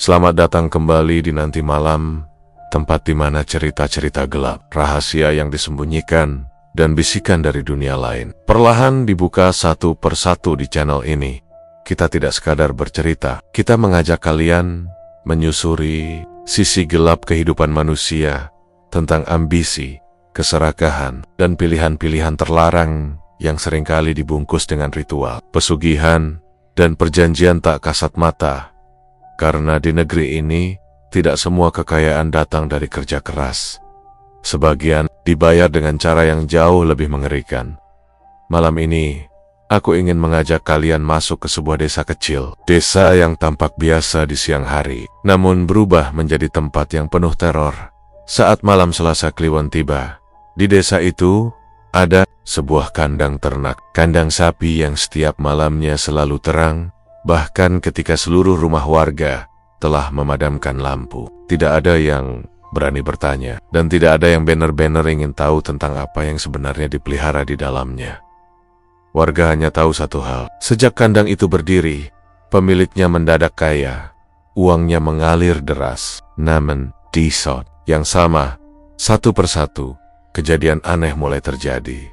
Selamat datang kembali di Nanti Malam, tempat di mana cerita-cerita gelap, rahasia yang disembunyikan, dan bisikan dari dunia lain perlahan dibuka satu persatu di channel ini. Kita tidak sekadar bercerita, kita mengajak kalian menyusuri sisi gelap kehidupan manusia, tentang ambisi, keserakahan, dan pilihan-pilihan terlarang yang seringkali dibungkus dengan ritual, pesugihan, dan perjanjian tak kasat mata. Karena di negeri ini, tidak semua kekayaan datang dari kerja keras. Sebagian dibayar dengan cara yang jauh lebih mengerikan. Malam ini, aku ingin mengajak kalian masuk ke sebuah desa kecil. Desa yang tampak biasa di siang hari, namun berubah menjadi tempat yang penuh teror. Saat malam Selasa Kliwon tiba, di desa itu, ada sebuah kandang ternak. Kandang sapi yang setiap malamnya selalu terang, bahkan ketika seluruh rumah warga telah memadamkan lampu. Tidak ada yang berani bertanya, dan tidak ada yang banner-banner ingin tahu tentang apa yang sebenarnya dipelihara di dalamnya. Warga hanya tahu satu hal, sejak kandang itu berdiri, pemiliknya mendadak kaya, uangnya mengalir deras. Namun, di saat yang sama, satu persatu, kejadian aneh mulai terjadi.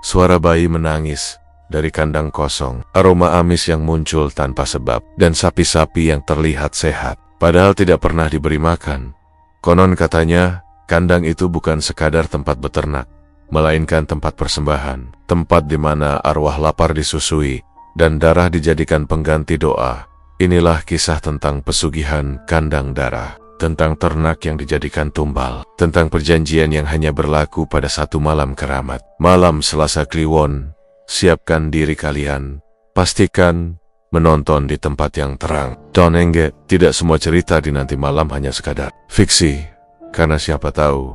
Suara bayi menangis dari kandang kosong, aroma amis yang muncul tanpa sebab, dan sapi-sapi yang terlihat sehat, padahal tidak pernah diberi makan. Konon katanya, kandang itu bukan sekadar tempat beternak, melainkan tempat persembahan, tempat di mana arwah lapar disusui, dan darah dijadikan pengganti doa. Inilah kisah tentang pesugihan kandang darah, tentang ternak yang dijadikan tumbal, tentang perjanjian yang hanya berlaku pada satu malam keramat. Malam Selasa Kliwon, siapkan diri kalian, pastikan menonton di tempat yang terang. Don't engage, tidak semua cerita di Nanti Malam hanya sekadar fiksi, karena siapa tahu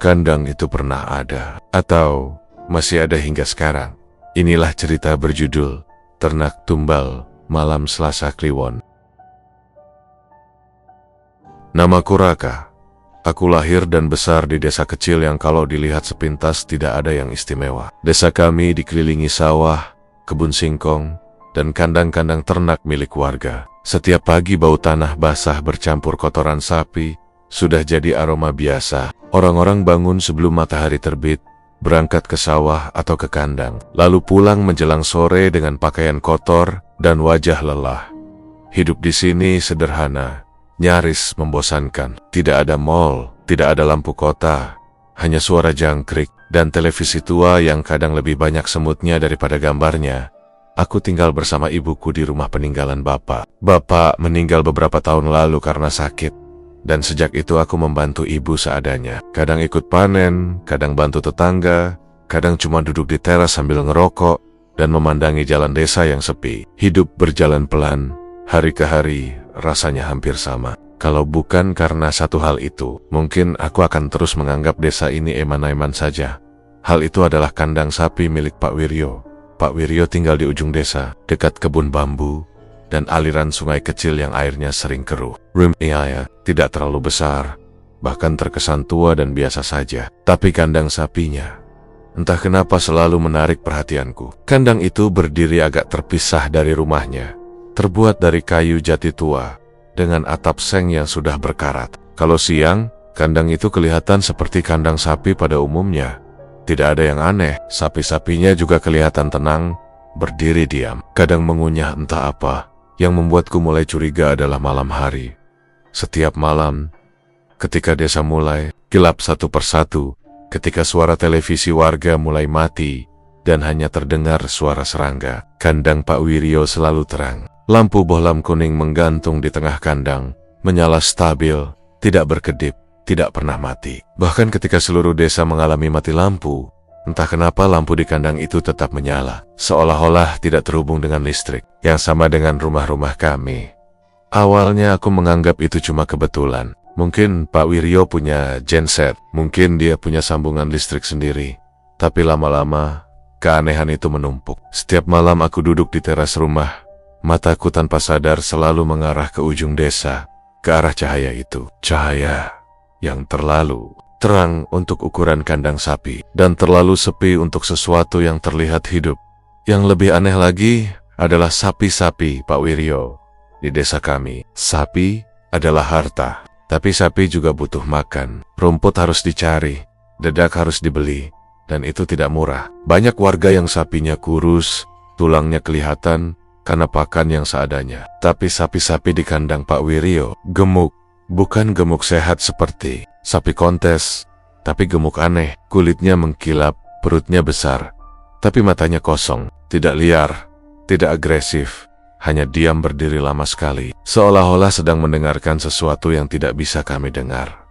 kandang itu pernah ada, atau masih ada hingga sekarang. Inilah cerita berjudul Ternak Tumbal Malam Selasa Kliwon. Namaku Raka. Aku lahir dan besar di desa kecil yang kalau dilihat sepintas tidak ada yang istimewa. Desa kami dikelilingi sawah, kebun singkong, dan kandang-kandang ternak milik warga. Setiap pagi bau tanah basah bercampur kotoran sapi sudah jadi aroma biasa. Orang-orang bangun sebelum matahari terbit, berangkat ke sawah atau ke kandang, lalu pulang menjelang sore dengan pakaian kotor dan wajah lelah. Hidup di sini sederhana, nyaris membosankan. Tidak ada mall, tidak ada lampu kota, hanya suara jangkrik dan televisi tua yang kadang lebih banyak semutnya daripada gambarnya. Aku tinggal bersama ibuku di rumah peninggalan bapak. Bapak meninggal beberapa tahun lalu karena sakit, dan sejak itu aku membantu ibu seadanya. Kadang ikut panen, kadang bantu tetangga, kadang cuma duduk di teras sambil ngerokok dan memandangi jalan desa yang sepi. Hidup berjalan pelan, hari ke hari rasanya hampir sama. Kalau bukan karena satu hal itu, mungkin aku akan terus menganggap desa ini eman-eman saja. Hal itu adalah kandang sapi milik Pak Wiryo. Pak Wiryo tinggal di ujung desa, dekat kebun bambu, dan aliran sungai kecil yang airnya sering keruh. Rumahnya tidak terlalu besar, bahkan terkesan tua dan biasa saja. Tapi kandang sapinya, entah kenapa selalu menarik perhatianku. Kandang itu berdiri agak terpisah dari rumahnya, terbuat dari kayu jati tua, dengan atap seng yang sudah berkarat. Kalau siang, kandang itu kelihatan seperti kandang sapi pada umumnya. Tidak ada yang aneh, sapi-sapinya juga kelihatan tenang, berdiri diam, kadang mengunyah entah apa. Yang membuatku mulai curiga adalah malam hari. Setiap malam, ketika desa mulai gelap satu persatu, ketika suara televisi warga mulai mati, dan hanya terdengar suara serangga, kandang Pak Wiryo selalu terang. Lampu bohlam kuning menggantung di tengah kandang, menyala stabil, tidak berkedip, tidak pernah mati. Bahkan ketika seluruh desa mengalami mati lampu, entah kenapa lampu di kandang itu tetap menyala, seolah-olah tidak terhubung dengan listrik, yang sama dengan rumah-rumah kami. Awalnya aku menganggap itu cuma kebetulan. Mungkin Pak Wiryo punya genset, mungkin dia punya sambungan listrik sendiri. Tapi lama-lama, keanehan itu menumpuk. Setiap malam aku duduk di teras rumah, mataku tanpa sadar selalu mengarah ke ujung desa, ke arah cahaya itu. Cahaya yang terlalu terang untuk ukuran kandang sapi, dan terlalu sepi untuk sesuatu yang terlihat hidup. Yang lebih aneh lagi adalah sapi-sapi Pak Wiryo di desa kami. Sapi adalah harta. Tapi sapi juga butuh makan. Rumput harus dicari, dedak harus dibeli, dan itu tidak murah. Banyak warga yang sapinya kurus, tulangnya kelihatan karena pakan yang seadanya. Tapi sapi-sapi di kandang Pak Wiryo gemuk. Bukan gemuk sehat seperti sapi kontes, tapi gemuk aneh. Kulitnya mengkilap, perutnya besar, tapi matanya kosong. Tidak liar, tidak agresif, hanya diam berdiri lama sekali, seolah-olah sedang mendengarkan sesuatu yang tidak bisa kami dengar.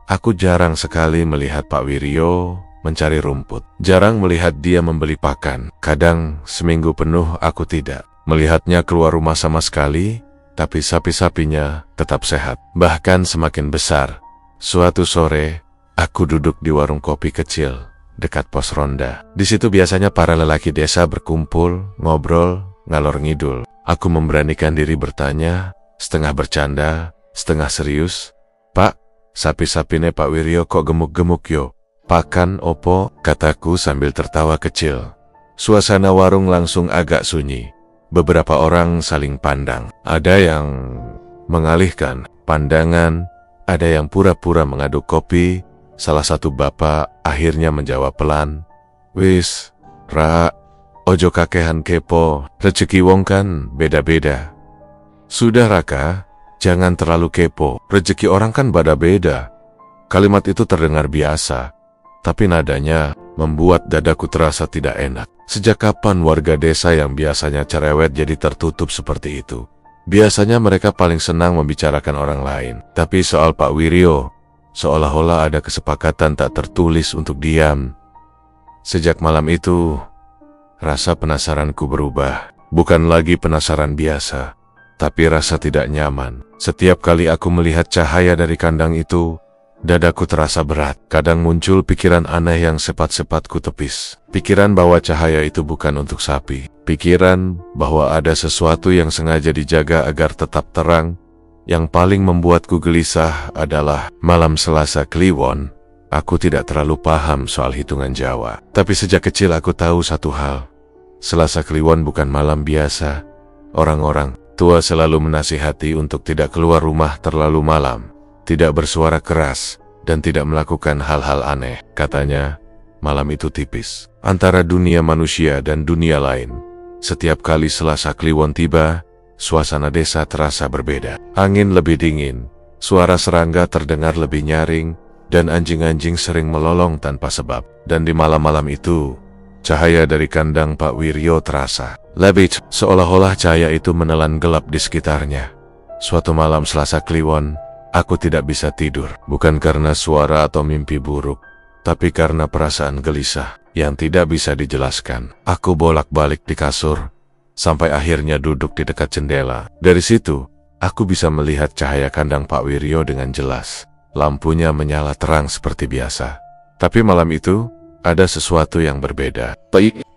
Aku jarang sekali melihat Pak Wiryo mencari rumput. Jarang melihat dia membeli pakan. Kadang seminggu penuh aku tidak melihatnya keluar rumah sama sekali, tapi sapi-sapinya tetap sehat, bahkan semakin besar. Suatu sore, aku duduk di warung kopi kecil dekat pos ronda. Di situ biasanya para lelaki desa berkumpul, ngobrol, ngalor ngidul. Aku memberanikan diri bertanya, setengah bercanda, setengah serius. "Pak, sapi-sapine Pak Wiryo kok gemuk-gemuk yo? Pakan opo?" kataku sambil tertawa kecil. Suasana warung langsung agak sunyi. Beberapa orang saling pandang. Ada yang mengalihkan pandangan, ada yang pura-pura mengaduk kopi. Salah satu bapak akhirnya menjawab pelan, "Wis, Ra, ojo kakehan kepo, rezeki wong kan beda-beda." "Sudah Raka, jangan terlalu kepo, rezeki orang kan beda-beda." Kalimat itu terdengar biasa, tapi nadanya membuat dadaku terasa tidak enak. Sejak kapan warga desa yang biasanya cerewet jadi tertutup seperti itu? Biasanya mereka paling senang membicarakan orang lain. Tapi soal Pak Wiryo, seolah-olah ada kesepakatan tak tertulis untuk diam. Sejak malam itu, rasa penasaranku berubah. Bukan lagi penasaran biasa, tapi rasa tidak nyaman. Setiap kali aku melihat cahaya dari kandang itu, dadaku terasa berat. Kadang muncul pikiran aneh yang cepat-cepat ku tepis. Pikiran bahwa cahaya itu bukan untuk sapi. Pikiran bahwa ada sesuatu yang sengaja dijaga agar tetap terang. Yang paling membuatku gelisah adalah malam Selasa Kliwon. Aku tidak terlalu paham soal hitungan Jawa. Tapi sejak kecil aku tahu satu hal. Selasa Kliwon bukan malam biasa. Orang-orang tua selalu menasihati untuk tidak keluar rumah terlalu malam, tidak bersuara keras, dan tidak melakukan hal-hal aneh. Katanya, malam itu tipis antara dunia manusia dan dunia lain. Setiap kali Selasa Kliwon tiba, suasana desa terasa berbeda. Angin lebih dingin, suara serangga terdengar lebih nyaring, dan anjing-anjing sering melolong tanpa sebab. Dan di malam-malam itu, cahaya dari kandang Pak Wiryo terasa lebih, seolah-olah cahaya itu menelan gelap di sekitarnya. Suatu malam Selasa Kliwon, aku tidak bisa tidur, bukan karena suara atau mimpi buruk, tapi karena perasaan gelisah yang tidak bisa dijelaskan. Aku bolak-balik di kasur, sampai akhirnya duduk di dekat jendela. Dari situ, aku bisa melihat cahaya kandang Pak Wiryo dengan jelas. Lampunya menyala terang seperti biasa. Tapi malam itu, ada sesuatu yang berbeda.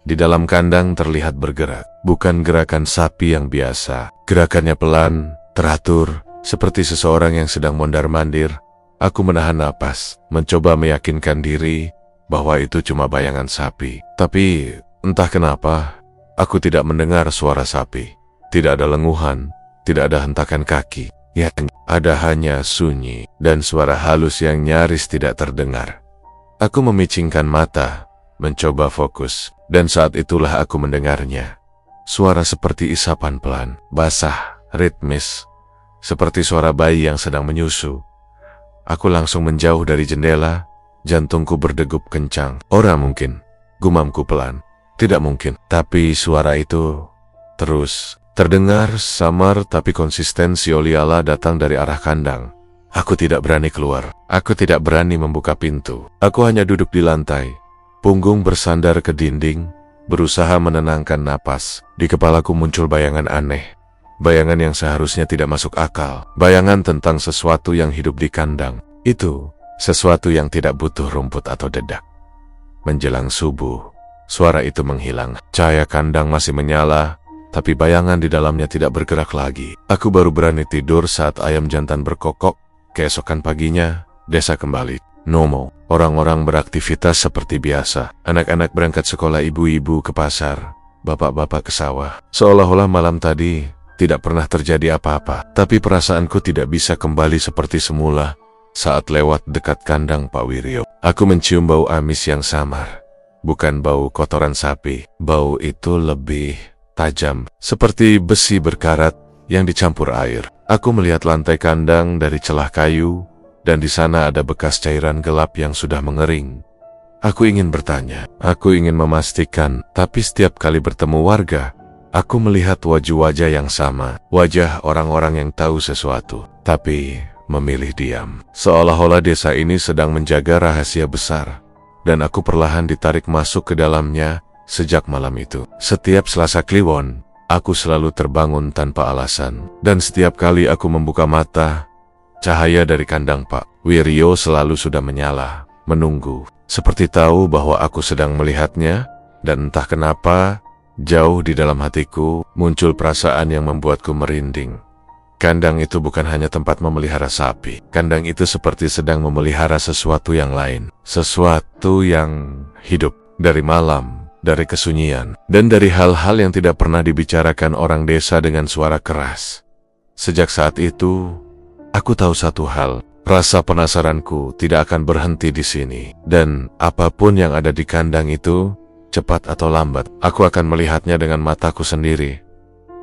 Di dalam kandang terlihat bergerak, bukan gerakan sapi yang biasa. Gerakannya pelan, teratur, seperti seseorang yang sedang mondar-mandir. Aku menahan napas, mencoba meyakinkan diri bahwa itu cuma bayangan sapi. Tapi entah kenapa, aku tidak mendengar suara sapi. Tidak ada lenguhan, tidak ada hentakan kaki. Ya, ada hanya sunyi dan suara halus yang nyaris tidak terdengar. Aku memicingkan mata, mencoba fokus, dan saat itulah aku mendengarnya. Suara seperti isapan pelan, basah, ritmis, seperti suara bayi yang sedang menyusu. Aku langsung menjauh dari jendela, jantungku berdegup kencang. Ora mungkin, gumamku pelan. Tidak mungkin, tapi suara itu terus terdengar samar tapi konsisten seolah-olah datang dari arah kandang. Aku tidak berani keluar, aku tidak berani membuka pintu. Aku hanya duduk di lantai, punggung bersandar ke dinding, berusaha menenangkan napas. Di kepalaku muncul bayangan aneh. Bayangan yang seharusnya tidak masuk akal. Bayangan tentang sesuatu yang hidup di kandang. Itu sesuatu yang tidak butuh rumput atau dedak. Menjelang subuh, suara itu menghilang. Cahaya kandang masih menyala, tapi bayangan di dalamnya tidak bergerak lagi. Aku baru berani tidur saat ayam jantan berkokok. Keesokan paginya, desa kembali normal. Orang-orang beraktivitas seperti biasa. Anak-anak berangkat sekolah, ibu-ibu ke pasar, bapak-bapak ke sawah. Seolah-olah malam tadi tidak pernah terjadi apa-apa. Tapi perasaanku tidak bisa kembali seperti semula saat lewat dekat kandang Pak Wiryo. Aku mencium bau amis yang samar. Bukan bau kotoran sapi. Bau itu lebih tajam, seperti besi berkarat yang dicampur air. Aku melihat lantai kandang dari celah kayu, dan di sana ada bekas cairan gelap yang sudah mengering. Aku ingin bertanya, aku ingin memastikan, tapi setiap kali bertemu warga, aku melihat wajah-wajah yang sama, wajah orang-orang yang tahu sesuatu, tapi memilih diam. Seolah-olah desa ini sedang menjaga rahasia besar, dan aku perlahan ditarik masuk ke dalamnya sejak malam itu. Setiap Selasa Kliwon, aku selalu terbangun tanpa alasan, dan setiap kali aku membuka mata, cahaya dari kandang Pak Wiryo selalu sudah menyala, menunggu, seperti tahu bahwa aku sedang melihatnya, dan entah kenapa, jauh di dalam hatiku muncul perasaan yang membuatku merinding. Kandang itu bukan hanya tempat memelihara sapi. Kandang itu seperti sedang memelihara sesuatu yang lain. Sesuatu yang hidup dari malam, dari kesunyian, dan dari hal-hal yang tidak pernah dibicarakan orang desa dengan suara keras. Sejak saat itu, aku tahu satu hal. Rasa penasaranku tidak akan berhenti di sini. Dan apapun yang ada di kandang itu, cepat atau lambat, aku akan melihatnya dengan mataku sendiri.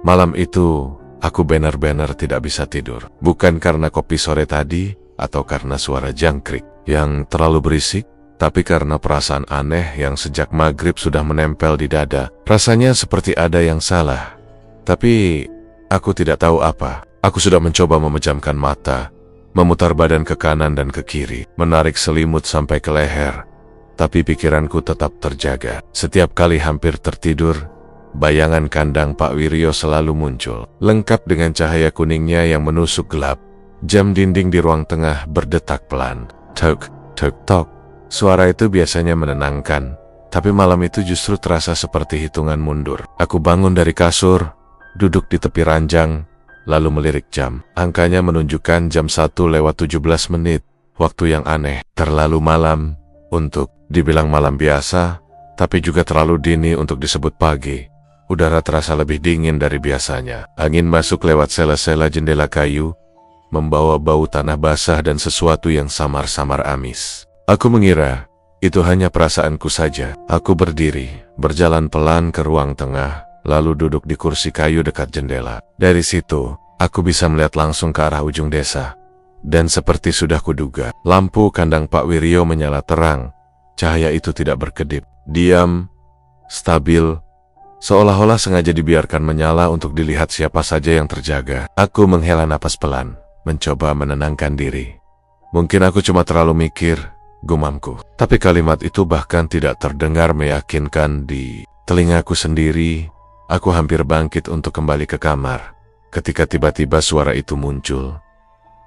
Malam itu, aku benar-benar tidak bisa tidur. Bukan karena kopi sore tadi, atau karena suara jangkrik yang terlalu berisik, tapi karena perasaan aneh yang sejak maghrib sudah menempel di dada. Rasanya seperti ada yang salah. Tapi, aku tidak tahu apa. Aku sudah mencoba memejamkan mata, memutar badan ke kanan dan ke kiri, menarik selimut sampai ke leher. Tapi pikiranku tetap terjaga. Setiap kali hampir tertidur, bayangan kandang Pak Wiryo selalu muncul, lengkap dengan cahaya kuningnya yang menusuk gelap. Jam dinding di ruang tengah berdetak pelan. Tok, tok, tok. Suara itu biasanya menenangkan, tapi malam itu justru terasa seperti hitungan mundur. Aku bangun dari kasur, duduk di tepi ranjang, lalu melirik jam. Angkanya menunjukkan jam 1:17 menit. Waktu yang aneh, terlalu malam untuk dibilang malam biasa, tapi juga terlalu dini untuk disebut pagi. Udara terasa lebih dingin dari biasanya. Angin masuk lewat sela-sela jendela kayu, membawa bau tanah basah dan sesuatu yang samar-samar amis. Aku mengira itu hanya perasaanku saja. Aku berdiri, berjalan pelan ke ruang tengah, lalu duduk di kursi kayu dekat jendela. Dari situ, aku bisa melihat langsung ke arah ujung desa. Dan seperti sudah kuduga, lampu kandang Pak Wiryo menyala terang. Cahaya itu tidak berkedip, diam, stabil, seolah-olah sengaja dibiarkan menyala untuk dilihat siapa saja yang terjaga. Aku menghela napas pelan, mencoba menenangkan diri. Mungkin aku cuma terlalu mikir, gumamku. Tapi kalimat itu bahkan tidak terdengar meyakinkan di telingaku sendiri. Aku hampir bangkit untuk kembali ke kamar, ketika tiba-tiba suara itu muncul.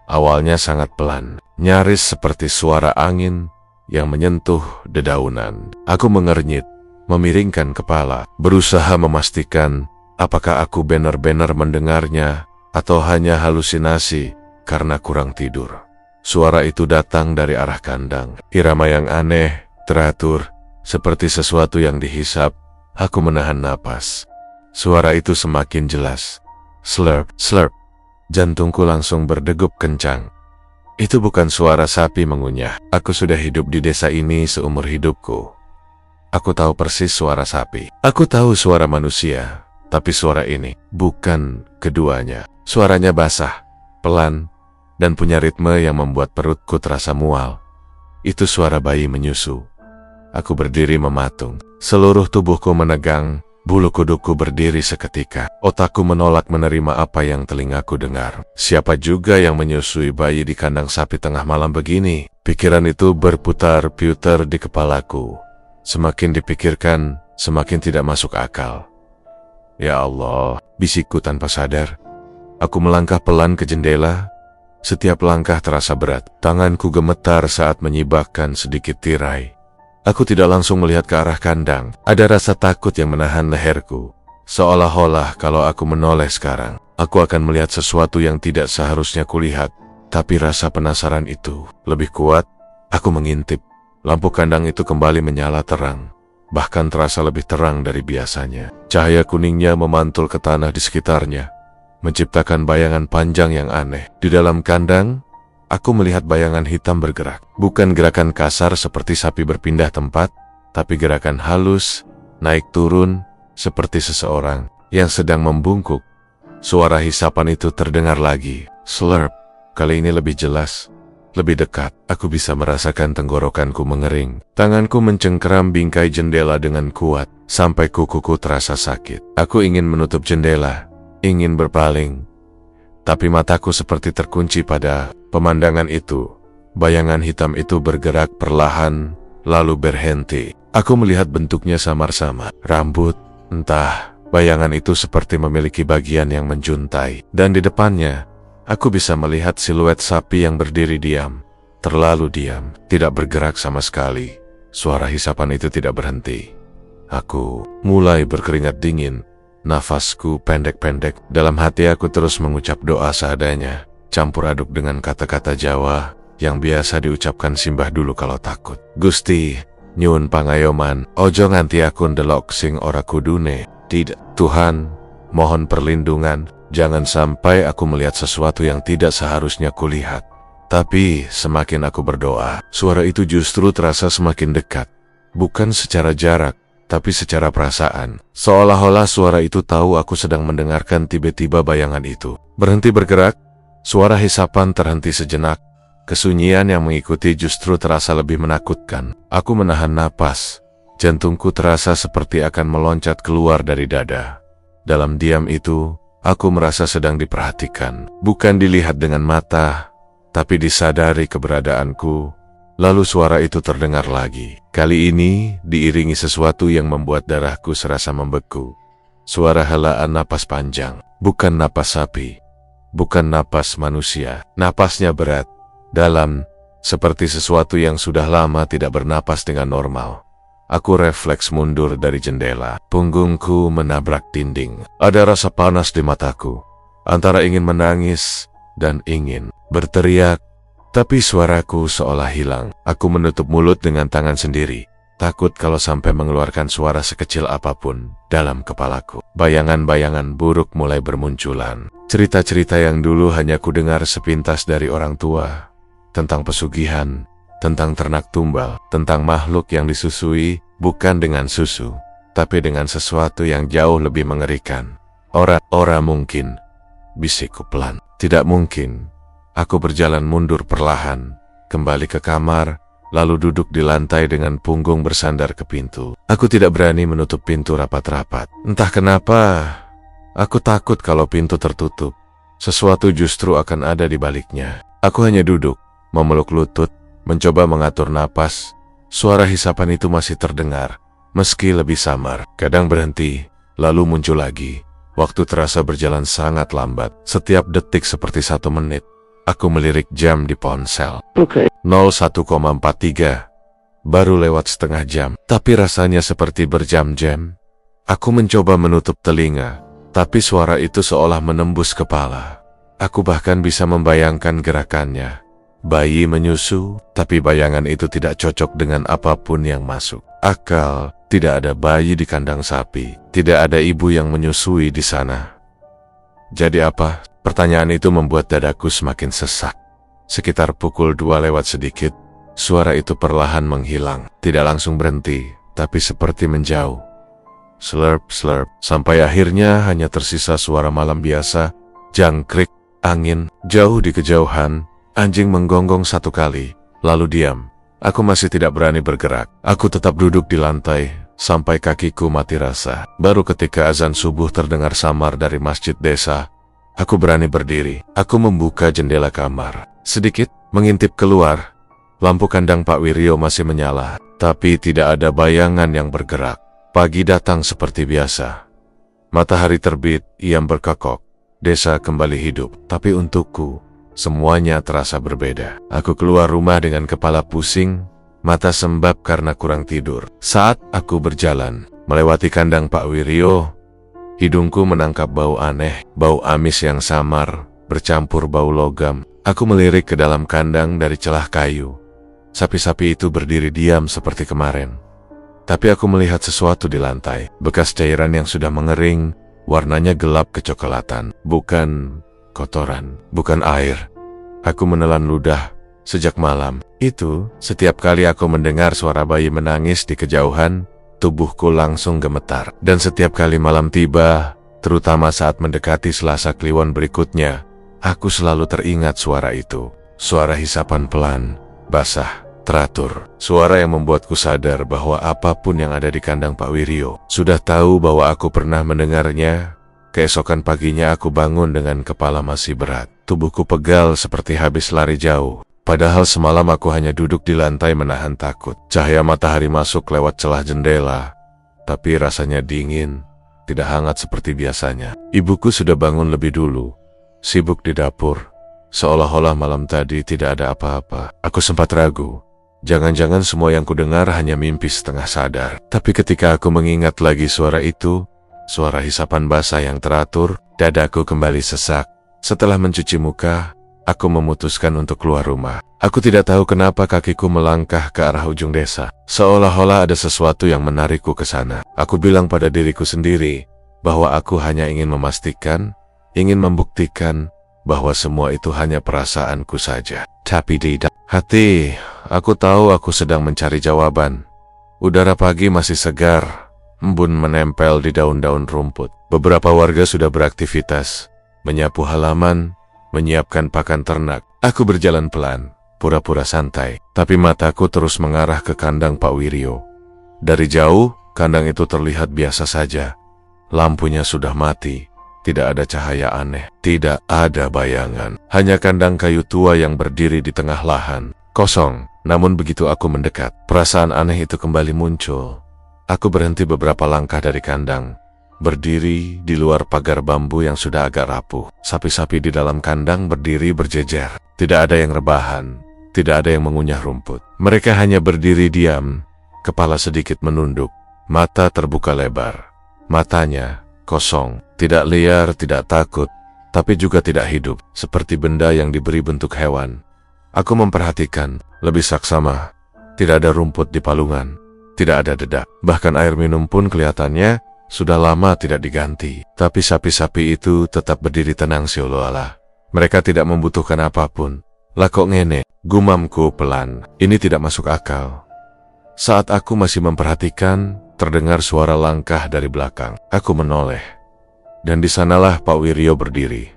Awalnya sangat pelan, nyaris seperti suara angin yang menyentuh dedaunan. Aku mengernyit, memiringkan kepala, berusaha memastikan apakah aku benar-benar mendengarnya atau hanya halusinasi karena kurang tidur. Suara itu datang dari arah kandang. Irama yang aneh, teratur, seperti sesuatu yang dihisap. Aku menahan napas. Suara itu semakin jelas. Slurp, slurp. Jantungku langsung berdegup kencang. Itu bukan suara sapi mengunyah. Aku sudah hidup di desa ini seumur hidupku. Aku tahu persis suara sapi. Aku tahu suara manusia. Tapi suara ini bukan keduanya. Suaranya basah, pelan, dan punya ritme yang membuat perutku terasa mual. Itu suara bayi menyusu. Aku berdiri mematung. Seluruh tubuhku menegang. Bulu kudukku berdiri seketika. Otakku menolak menerima apa yang telingaku dengar. Siapa juga yang menyusui bayi di kandang sapi tengah malam begini? Pikiran itu berputar-putar di kepalaku. Semakin dipikirkan, semakin tidak masuk akal. Ya Allah, bisikku tanpa sadar. Aku melangkah pelan ke jendela. Setiap langkah terasa berat. Tanganku gemetar saat menyibakkan sedikit tirai. Aku tidak langsung melihat ke arah kandang. Ada rasa takut yang menahan leherku. Seolah-olah kalau aku menoleh sekarang, aku akan melihat sesuatu yang tidak seharusnya kulihat. Tapi rasa penasaran itu lebih kuat. Aku mengintip. Lampu kandang itu kembali menyala terang. Bahkan terasa lebih terang dari biasanya. Cahaya kuningnya memantul ke tanah di sekitarnya. menciptakan bayangan panjang yang aneh. Di dalam kandang, aku melihat bayangan hitam bergerak. Bukan gerakan kasar seperti sapi berpindah tempat, tapi gerakan halus, naik turun, seperti seseorang yang sedang membungkuk. Suara hisapan itu terdengar lagi. Slurp. Kali ini lebih jelas. Lebih dekat, aku bisa merasakan tenggorokanku mengering. Tanganku mencengkeram bingkai jendela dengan kuat, sampai kukuku terasa sakit. Aku ingin menutup jendela, ingin berpaling. Tapi mataku seperti terkunci pada pemandangan itu. Bayangan hitam itu bergerak perlahan, lalu berhenti. Aku melihat bentuknya samar-samar. Rambut, entah, bayangan itu seperti memiliki bagian yang menjuntai. Dan di depannya, aku bisa melihat siluet sapi yang berdiri diam. Terlalu diam, tidak bergerak sama sekali. Suara hisapan itu tidak berhenti. Aku mulai berkeringat dingin. Nafasku pendek-pendek. Dalam hati aku terus mengucap doa seadanya, campur aduk dengan kata-kata Jawa yang biasa diucapkan simbah dulu kalau takut. Gusti, nyuwun pangayoman, ojo nganti aku ndelok sing ora kudune. Tidak, Tuhan, mohon perlindungan. Jangan sampai aku melihat sesuatu yang tidak seharusnya kulihat. Tapi semakin aku berdoa, suara itu justru terasa semakin dekat. Bukan secara jarak, tapi secara perasaan. Seolah-olah suara itu tahu aku sedang mendengarkan. Tiba-tiba bayangan itu berhenti bergerak. Suara hisapan terhenti sejenak. Kesunyian yang mengikuti justru terasa lebih menakutkan. Aku menahan napas. Jantungku terasa seperti akan meloncat keluar dari dada. Dalam diam itu, aku merasa sedang diperhatikan. Bukan dilihat dengan mata, tapi disadari keberadaanku. Lalu suara itu terdengar lagi. Kali ini diiringi sesuatu yang membuat darahku serasa membeku. Suara helaan napas panjang. Bukan napas sapi. Bukan napas manusia. Napasnya berat, dalam, seperti sesuatu yang sudah lama tidak bernapas dengan normal. Aku refleks mundur dari jendela. Punggungku menabrak dinding. Ada rasa panas di mataku. Antara ingin menangis dan ingin berteriak. Tapi suaraku seolah hilang. Aku menutup mulut dengan tangan sendiri. Takut kalau sampai mengeluarkan suara sekecil apapun dalam kepalaku. Bayangan-bayangan buruk mulai bermunculan. Cerita-cerita yang dulu hanya kudengar sepintas dari orang tua. Tentang pesugihan, tentang ternak tumbal, tentang makhluk yang disusui, bukan dengan susu, tapi dengan sesuatu yang jauh lebih mengerikan. Ora mungkin, bisikku pelan. Tidak mungkin. Aku berjalan mundur perlahan, kembali ke kamar, lalu duduk di lantai dengan punggung bersandar ke pintu. Aku tidak berani menutup pintu rapat-rapat. Entah kenapa, aku takut kalau pintu tertutup, sesuatu justru akan ada di baliknya. Aku hanya duduk, memeluk lutut, mencoba mengatur napas. Suara hisapan itu masih terdengar, meski lebih samar. Kadang berhenti, lalu muncul lagi. Waktu terasa berjalan sangat lambat, setiap detik seperti 1 menit. Aku melirik jam di ponsel. 01,43. Baru lewat setengah jam, tapi rasanya seperti berjam-jam. Aku mencoba menutup telinga, tapi suara itu seolah menembus kepala. Aku bahkan bisa membayangkan gerakannya. Bayi menyusu, tapi bayangan itu tidak cocok dengan apapun yang masuk akal. Tidak ada bayi di kandang sapi, tidak ada ibu yang menyusui di sana. Jadi apa? Pertanyaan itu membuat dadaku semakin sesak. Sekitar pukul 2 lewat sedikit, suara itu perlahan menghilang. Tidak langsung berhenti, tapi seperti menjauh. Slurp, slurp, sampai akhirnya hanya tersisa suara malam biasa, jangkrik, angin, jauh di kejauhan. Anjing menggonggong 1 kali, lalu diam. Aku masih tidak berani bergerak. Aku tetap duduk di lantai, sampai kakiku mati rasa. Baru ketika azan subuh terdengar samar dari masjid desa, aku berani berdiri. Aku membuka jendela kamar. Sedikit, mengintip keluar. Lampu kandang Pak Wiryo masih menyala, tapi tidak ada bayangan yang bergerak. Pagi datang seperti biasa. Matahari terbit, iam berkokok. Desa kembali hidup, tapi untukku, semuanya terasa berbeda. Aku keluar rumah dengan kepala pusing, mata sembab karena kurang tidur. Saat aku berjalan, melewati kandang Pak Wiryo, hidungku menangkap bau aneh, bau amis yang samar, bercampur bau logam. Aku melirik ke dalam kandang dari celah kayu. Sapi-sapi itu berdiri diam seperti kemarin. Tapi aku melihat sesuatu di lantai, bekas cairan yang sudah mengering, Warnanya gelap kecoklatan, bukan kotoran, bukan air. Aku menelan ludah. Sejak malam itu, setiap kali aku mendengar suara bayi menangis di kejauhan, tubuhku langsung gemetar. Dan setiap kali malam tiba, terutama saat mendekati Selasa Kliwon berikutnya, aku selalu teringat suara itu. Suara hisapan pelan, basah, teratur. Suara yang membuatku sadar bahwa apapun yang ada di kandang Pak Wiryo sudah tahu bahwa aku pernah mendengarnya. Keesokan paginya aku bangun dengan kepala masih berat. Tubuhku pegal seperti habis lari jauh. Padahal semalam aku hanya duduk di lantai menahan takut. Cahaya matahari masuk lewat celah jendela, tapi rasanya dingin, tidak hangat seperti biasanya. Ibuku sudah bangun lebih dulu, sibuk di dapur. Seolah-olah malam tadi tidak ada apa-apa. Aku sempat ragu. Jangan-jangan semua yang kudengar hanya mimpi setengah sadar. Tapi ketika aku mengingat lagi suara itu, suara hisapan basah yang teratur, dadaku kembali sesak. Setelah mencuci muka, aku memutuskan untuk keluar rumah. Aku tidak tahu kenapa kakiku melangkah ke arah ujung desa. Seolah-olah ada sesuatu yang menarikku ke sana. Aku bilang pada diriku sendiri bahwa aku hanya ingin memastikan, ingin membuktikan bahwa semua itu hanya perasaanku saja. Tapi di hati, aku tahu aku sedang mencari jawaban. Udara pagi masih segar, embun menempel di daun-daun rumput. Beberapa warga sudah beraktivitas, menyapu halaman, menyiapkan pakan ternak. Aku berjalan pelan, pura-pura santai, tapi mataku terus mengarah ke kandang Pak Wiryo. Dari jauh, kandang itu terlihat biasa saja. Lampunya sudah mati, tidak ada cahaya aneh, tidak ada bayangan. Hanya kandang kayu tua yang berdiri di tengah lahan, kosong. Namun begitu aku mendekat, perasaan aneh itu kembali muncul. Aku berhenti beberapa langkah dari kandang, berdiri di luar pagar bambu yang sudah agak rapuh. Sapi-sapi di dalam kandang berdiri berjejer. Tidak ada yang rebahan, tidak ada yang mengunyah rumput. Mereka hanya berdiri diam, kepala sedikit menunduk, mata terbuka lebar. Matanya kosong, tidak liar, tidak takut, tapi juga tidak hidup, seperti benda yang diberi bentuk hewan. Aku memperhatikan, lebih saksama, tidak ada rumput di palungan. Tidak ada dedak, bahkan air minum pun kelihatannya sudah lama tidak diganti. Tapi sapi-sapi itu tetap berdiri tenang seolah-olah mereka tidak membutuhkan apapun. Lah kok ngene, gumamku pelan. Ini tidak masuk akal. Saat aku masih memperhatikan, terdengar suara langkah dari belakang. Aku menoleh, dan di sanalah Pak Wiryo berdiri.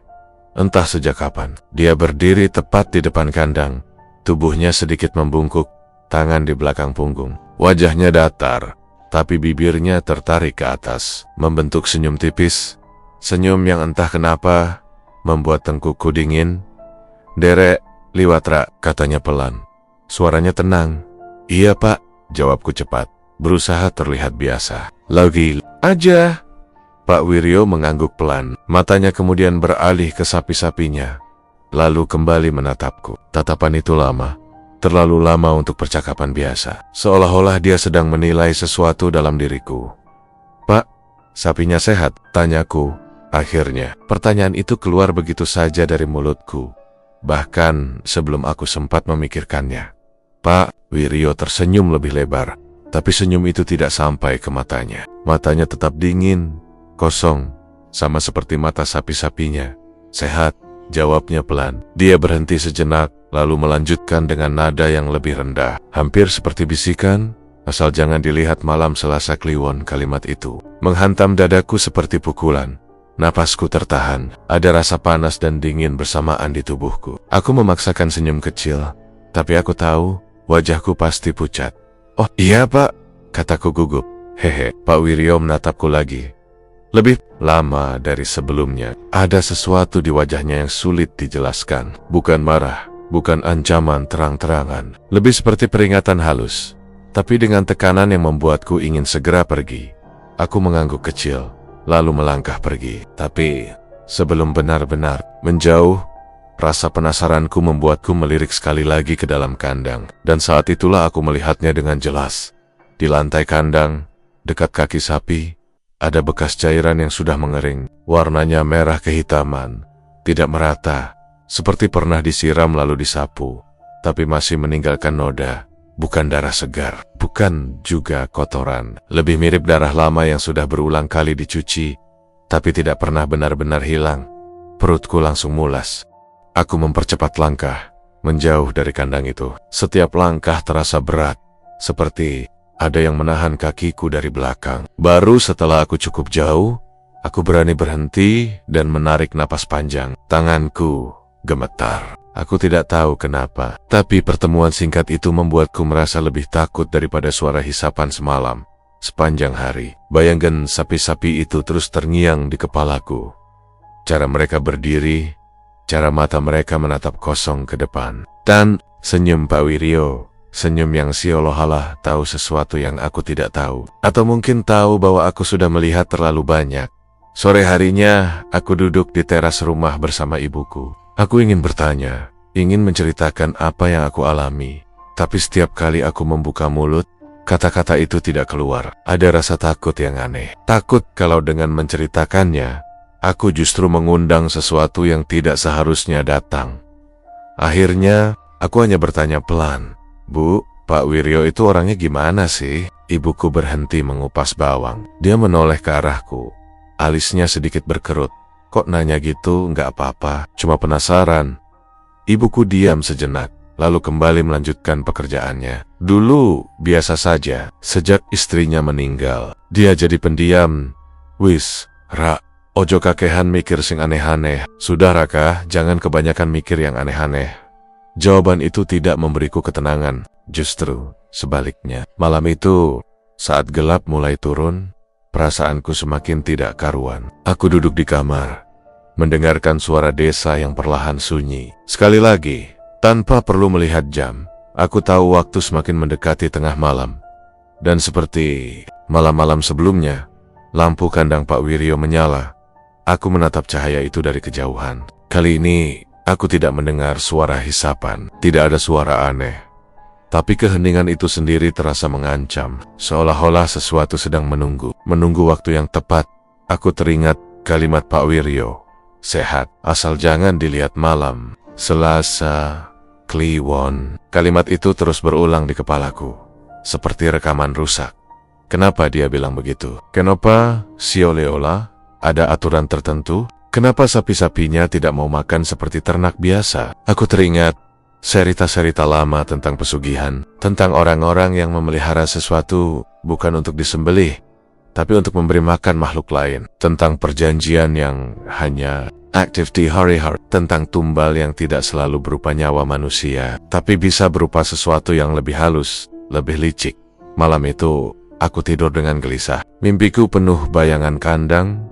Entah sejak kapan, dia berdiri tepat di depan kandang. Tubuhnya sedikit membungkuk, tangan di belakang punggung. Wajahnya datar, tapi bibirnya tertarik ke atas, membentuk senyum tipis. Senyum yang entah kenapa membuat tengkukku dingin. "Derek, liwat Ra," katanya pelan. Suaranya tenang. "Iya Pak," jawabku cepat, berusaha terlihat biasa. "Lagi aja." Pak Wiryo mengangguk pelan, matanya kemudian beralih ke sapi-sapinya, lalu kembali menatapku. Tatapan itu lama. Terlalu lama untuk percakapan biasa. Seolah-olah dia sedang menilai sesuatu dalam diriku. "Pak, sapinya sehat?" tanyaku. Akhirnya, pertanyaan itu keluar begitu saja dari mulutku, bahkan sebelum aku sempat memikirkannya. Pak Wiryo tersenyum lebih lebar, tapi senyum itu tidak sampai ke matanya. Matanya tetap dingin, kosong, sama seperti mata sapi-sapinya. "Sehat," jawabnya pelan. Dia berhenti sejenak, lalu melanjutkan dengan nada yang lebih rendah, hampir seperti bisikan. Asal jangan dilihat malam Selasa Kliwon. Kalimat itu menghantam dadaku seperti pukulan. Napasku tertahan, ada rasa panas dan dingin bersamaan di tubuhku. Aku memaksakan senyum kecil, tapi aku tahu wajahku pasti pucat. "Oh iya Pak," kataku gugup. "Hehe." Pak Wiryo menatapku lagi, lebih lama dari sebelumnya. Ada sesuatu di wajahnya yang sulit dijelaskan. Bukan marah, bukan ancaman terang-terangan. Lebih seperti peringatan halus, tapi dengan tekanan yang membuatku ingin segera pergi. Aku mengangguk kecil, lalu melangkah pergi. Tapi sebelum benar-benar menjauh, rasa penasaranku membuatku melirik sekali lagi ke dalam kandang. Dan saat itulah aku melihatnya dengan jelas. Di lantai kandang, dekat kaki sapi, ada bekas cairan yang sudah mengering. Warnanya merah kehitaman, tidak merata, seperti pernah disiram lalu disapu, tapi masih meninggalkan noda. Bukan darah segar, bukan juga kotoran. Lebih mirip darah lama yang sudah berulang kali dicuci, tapi tidak pernah benar-benar hilang. Perutku langsung mulas. Aku mempercepat langkah, menjauh dari kandang itu. Setiap langkah terasa berat, seperti ada yang menahan kakiku dari belakang. Baru setelah aku cukup jauh, aku berani berhenti dan menarik napas panjang. Tanganku gemetar. Aku tidak tahu kenapa, tapi pertemuan singkat itu membuatku merasa lebih takut daripada suara hisapan semalam. Sepanjang hari, bayangan sapi-sapi itu terus terngiang di kepalaku. Cara mereka berdiri, cara mata mereka menatap kosong ke depan. Dan senyum Pak Wiryo, senyum yang seolah-olah tahu sesuatu yang aku tidak tahu. Atau mungkin tahu bahwa aku sudah melihat terlalu banyak. Sore harinya, aku duduk di teras rumah bersama ibuku. Aku ingin bertanya, ingin menceritakan apa yang aku alami. Tapi setiap kali aku membuka mulut, kata-kata itu tidak keluar. Ada rasa takut yang aneh. Takut kalau dengan menceritakannya, aku justru mengundang sesuatu yang tidak seharusnya datang. Akhirnya, aku hanya bertanya pelan, "Bu, Pak Wiryo itu orangnya gimana sih?" Ibuku berhenti mengupas bawang. Dia menoleh ke arahku. Alisnya sedikit berkerut. "Kok nanya gitu? Nggak apa-apa, cuma penasaran." Ibuku diam sejenak, lalu kembali melanjutkan pekerjaannya. Dulu, biasa saja. Sejak istrinya meninggal, dia jadi pendiam. "Wis, Ra, ojo kakehan mikir sing aneh-aneh. Sudah Raka, jangan kebanyakan mikir yang aneh-aneh." Jawaban itu tidak memberiku ketenangan. Justru sebaliknya. Malam itu, saat gelap mulai turun, perasaanku semakin tidak karuan. Aku duduk di kamar, mendengarkan suara desa yang perlahan sunyi. Sekali lagi, tanpa perlu melihat jam, aku tahu waktu semakin mendekati tengah malam. Dan seperti malam-malam sebelumnya, lampu kandang Pak Wiryo menyala. Aku menatap cahaya itu dari kejauhan. Kali ini, aku tidak mendengar suara hisapan. Tidak ada suara aneh. Tapi keheningan itu sendiri terasa mengancam, seolah-olah sesuatu sedang menunggu. Menunggu waktu yang tepat. Aku teringat kalimat Pak Wiryo, "Sehat, asal jangan dilihat malam." Selasa, Kliwon. Kalimat itu terus berulang di kepalaku, seperti rekaman rusak. Kenapa dia bilang begitu? Kenapa Sioleola ada aturan tertentu? Kenapa sapi-sapinya tidak mau makan seperti ternak biasa? Aku teringat cerita-cerita lama tentang pesugihan, tentang orang-orang yang memelihara sesuatu bukan untuk disembelih, tapi untuk memberi makan makhluk lain, tentang perjanjian yang hanya aktif di hari-hari, tentang tumbal yang tidak selalu berupa nyawa manusia, tapi bisa berupa sesuatu yang lebih halus, lebih licik. Malam itu, aku tidur dengan gelisah. Mimpiku penuh bayangan kandang,